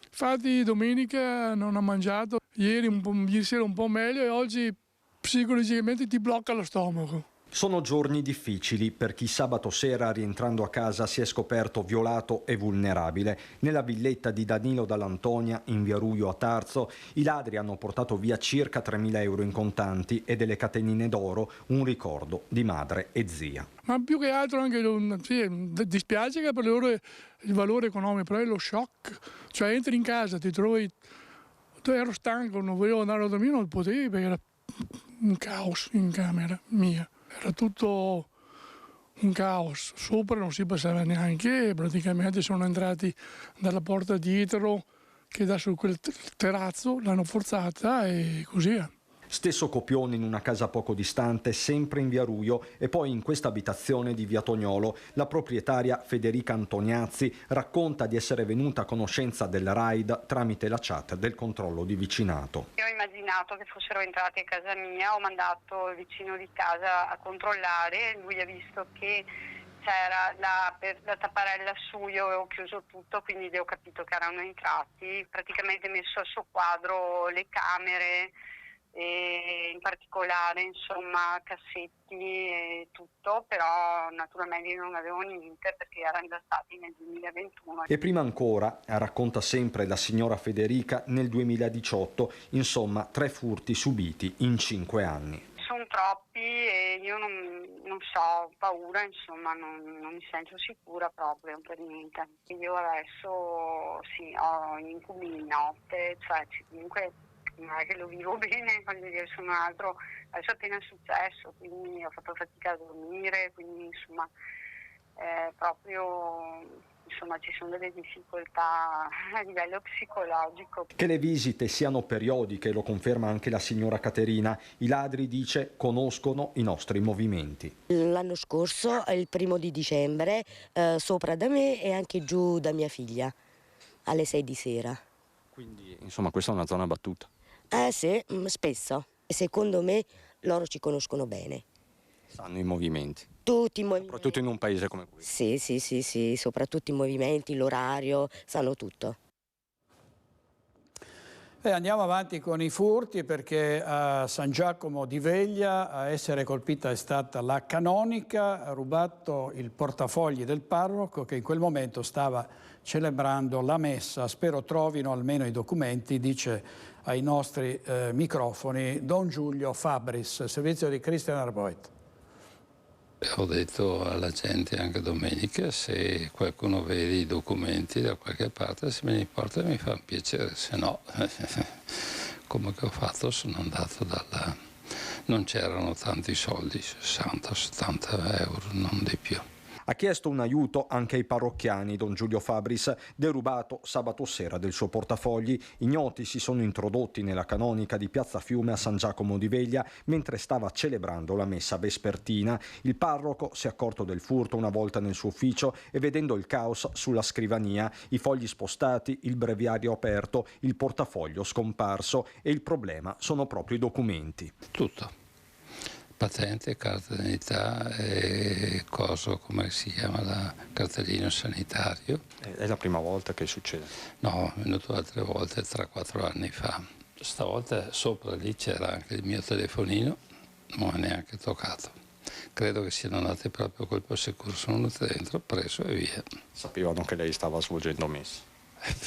Infatti domenica non ho mangiato Ieri sera un po' meglio e oggi psicologicamente ti blocca lo stomaco. Sono giorni difficili per chi sabato sera, rientrando a casa, si è scoperto violato e vulnerabile. Nella villetta di Danilo Dall'Antonia, in via Ruio a Tarzo, i ladri hanno portato via circa 3.000 euro in contanti e delle catenine d'oro, un ricordo di madre e zia. Ma più che altro anche dispiace che per loro il valore economico, però è lo shock. Cioè entri in casa, ti trovi... Ero stanco, non volevo andare a dormire, non potevi perché era un caos in camera mia. Era tutto un caos, sopra non si passava neanche, praticamente sono entrati dalla porta dietro che dà su quel terrazzo, l'hanno forzata e così. Stesso copione in una casa poco distante, sempre in via Ruio, e poi in questa abitazione di via Tognolo. La proprietaria Federica Antoniazzi racconta di essere venuta a conoscenza del raid tramite la chat del controllo di vicinato. Io ho immaginato che fossero entrati a casa mia, ho mandato il vicino di casa a controllare, lui ha visto che c'era la tapparella su, io avevo chiuso tutto, quindi ho capito che erano entrati, praticamente messo a soqquadro le camere, e in particolare insomma cassetti e tutto, però naturalmente non avevo niente perché erano già stati nel 2021. E prima ancora, racconta sempre la signora Federica, nel 2018, insomma 3 furti subiti in 5 anni. Sono troppi e io non so, ho paura, insomma non mi sento sicura proprio per niente. Io adesso sì, ho incubi di notte, cioè comunque non è che lo vivo bene, voglio dire, sono altro, adesso è appena successo, quindi ho fatto fatica a dormire, quindi insomma proprio insomma ci sono delle difficoltà a livello psicologico. Che le visite siano periodiche, lo conferma anche la signora Caterina. I ladri, dice, conoscono i nostri movimenti. L'anno scorso, il 1° di dicembre, sopra da me e anche giù da mia figlia, alle 6 di sera. Quindi insomma questa è una zona battuta. Sì, spesso. Secondo me loro ci conoscono bene. Sanno i movimenti. Tutti i movimenti. Soprattutto in un paese come questo. Sì, soprattutto i movimenti, l'orario, sanno tutto. Andiamo avanti con i furti perché a San Giacomo di Veglia a essere colpita è stata la canonica, ha rubato il portafogli del parroco che in quel momento stava celebrando la messa. Spero trovino almeno i documenti, dice ai nostri microfoni Don Giulio Fabris, servizio di Christian Arboit. Ho detto alla gente anche domenica, se qualcuno vede i documenti da qualche parte, se me li porta mi fa piacere, se no, come che ho fatto, sono andato non c'erano tanti soldi, 60-70 euro, non di più. Ha chiesto un aiuto anche ai parrocchiani. Don Giulio Fabris, derubato sabato sera del suo portafogli. Ignoti si sono introdotti nella canonica di Piazza Fiume a San Giacomo di Veglia mentre stava celebrando la messa vespertina. Il parroco si è accorto del furto una volta nel suo ufficio e vedendo il caos sulla scrivania, i fogli spostati, il breviario aperto, il portafoglio scomparso e il problema sono proprio i documenti. Tutto. Patente, carta d'identità e come si chiama, cartellino sanitario. È la prima volta che succede? No, è venuto altre volte, 3-4 anni fa. Stavolta sopra lì c'era anche il mio telefonino, non è neanche toccato. Credo che siano andati proprio col Prosecuro, sono venuti dentro, preso e via. Sapevano che lei stava svolgendo messa?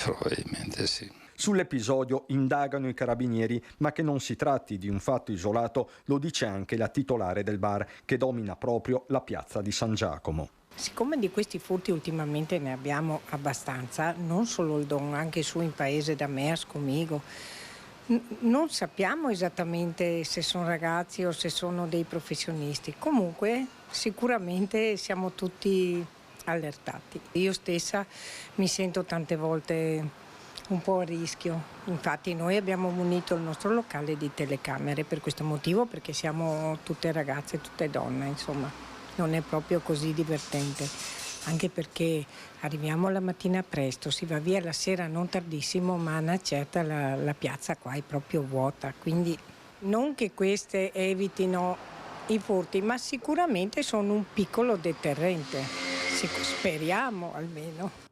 Probabilmente sì. Sull'episodio indagano i carabinieri, ma che non si tratti di un fatto isolato lo dice anche la titolare del bar che domina proprio la piazza di San Giacomo. Siccome di questi furti ultimamente ne abbiamo abbastanza, non solo il Don, anche su in paese da me, a Scomigo, non sappiamo esattamente se sono ragazzi o se sono dei professionisti. Comunque sicuramente siamo tutti allertati. Io stessa mi sento tante volte un po' a rischio. Infatti noi abbiamo munito il nostro locale di telecamere per questo motivo, perché siamo tutte ragazze, tutte donne, insomma. Non è proprio così divertente, anche perché arriviamo la mattina presto, si va via la sera non tardissimo, ma a una certa la piazza qua è proprio vuota, quindi non che queste evitino i furti, ma sicuramente sono un piccolo deterrente, speriamo almeno.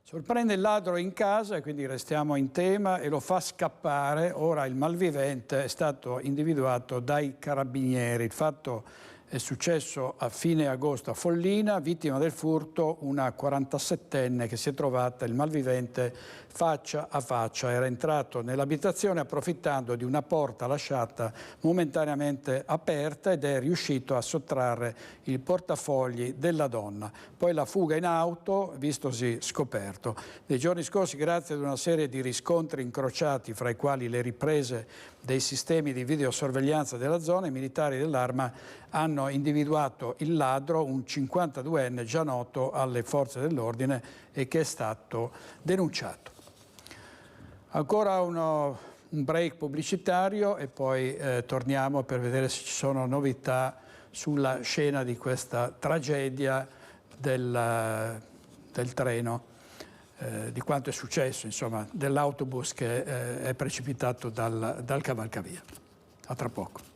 Sorprende il ladro in casa, e quindi restiamo in tema, e lo fa scappare. Ora il malvivente è stato individuato dai carabinieri. Il fatto è successo a fine agosto a Follina, vittima del furto una 47enne che si è trovata il malvivente faccia a faccia. Era entrato nell'abitazione approfittando di una porta lasciata momentaneamente aperta ed è riuscito a sottrarre il portafogli della donna. Poi la fuga in auto, vistosi scoperto. Nei giorni scorsi, grazie ad una serie di riscontri incrociati, fra i quali le riprese dei sistemi di videosorveglianza della zona, i militari dell'Arma hanno individuato il ladro, un 52enne già noto alle forze dell'ordine e che è stato denunciato. Ancora un break pubblicitario e poi torniamo per vedere se ci sono novità sulla scena di questa tragedia del treno, di quanto è successo, insomma, dell'autobus che è precipitato dal cavalcavia. A tra poco.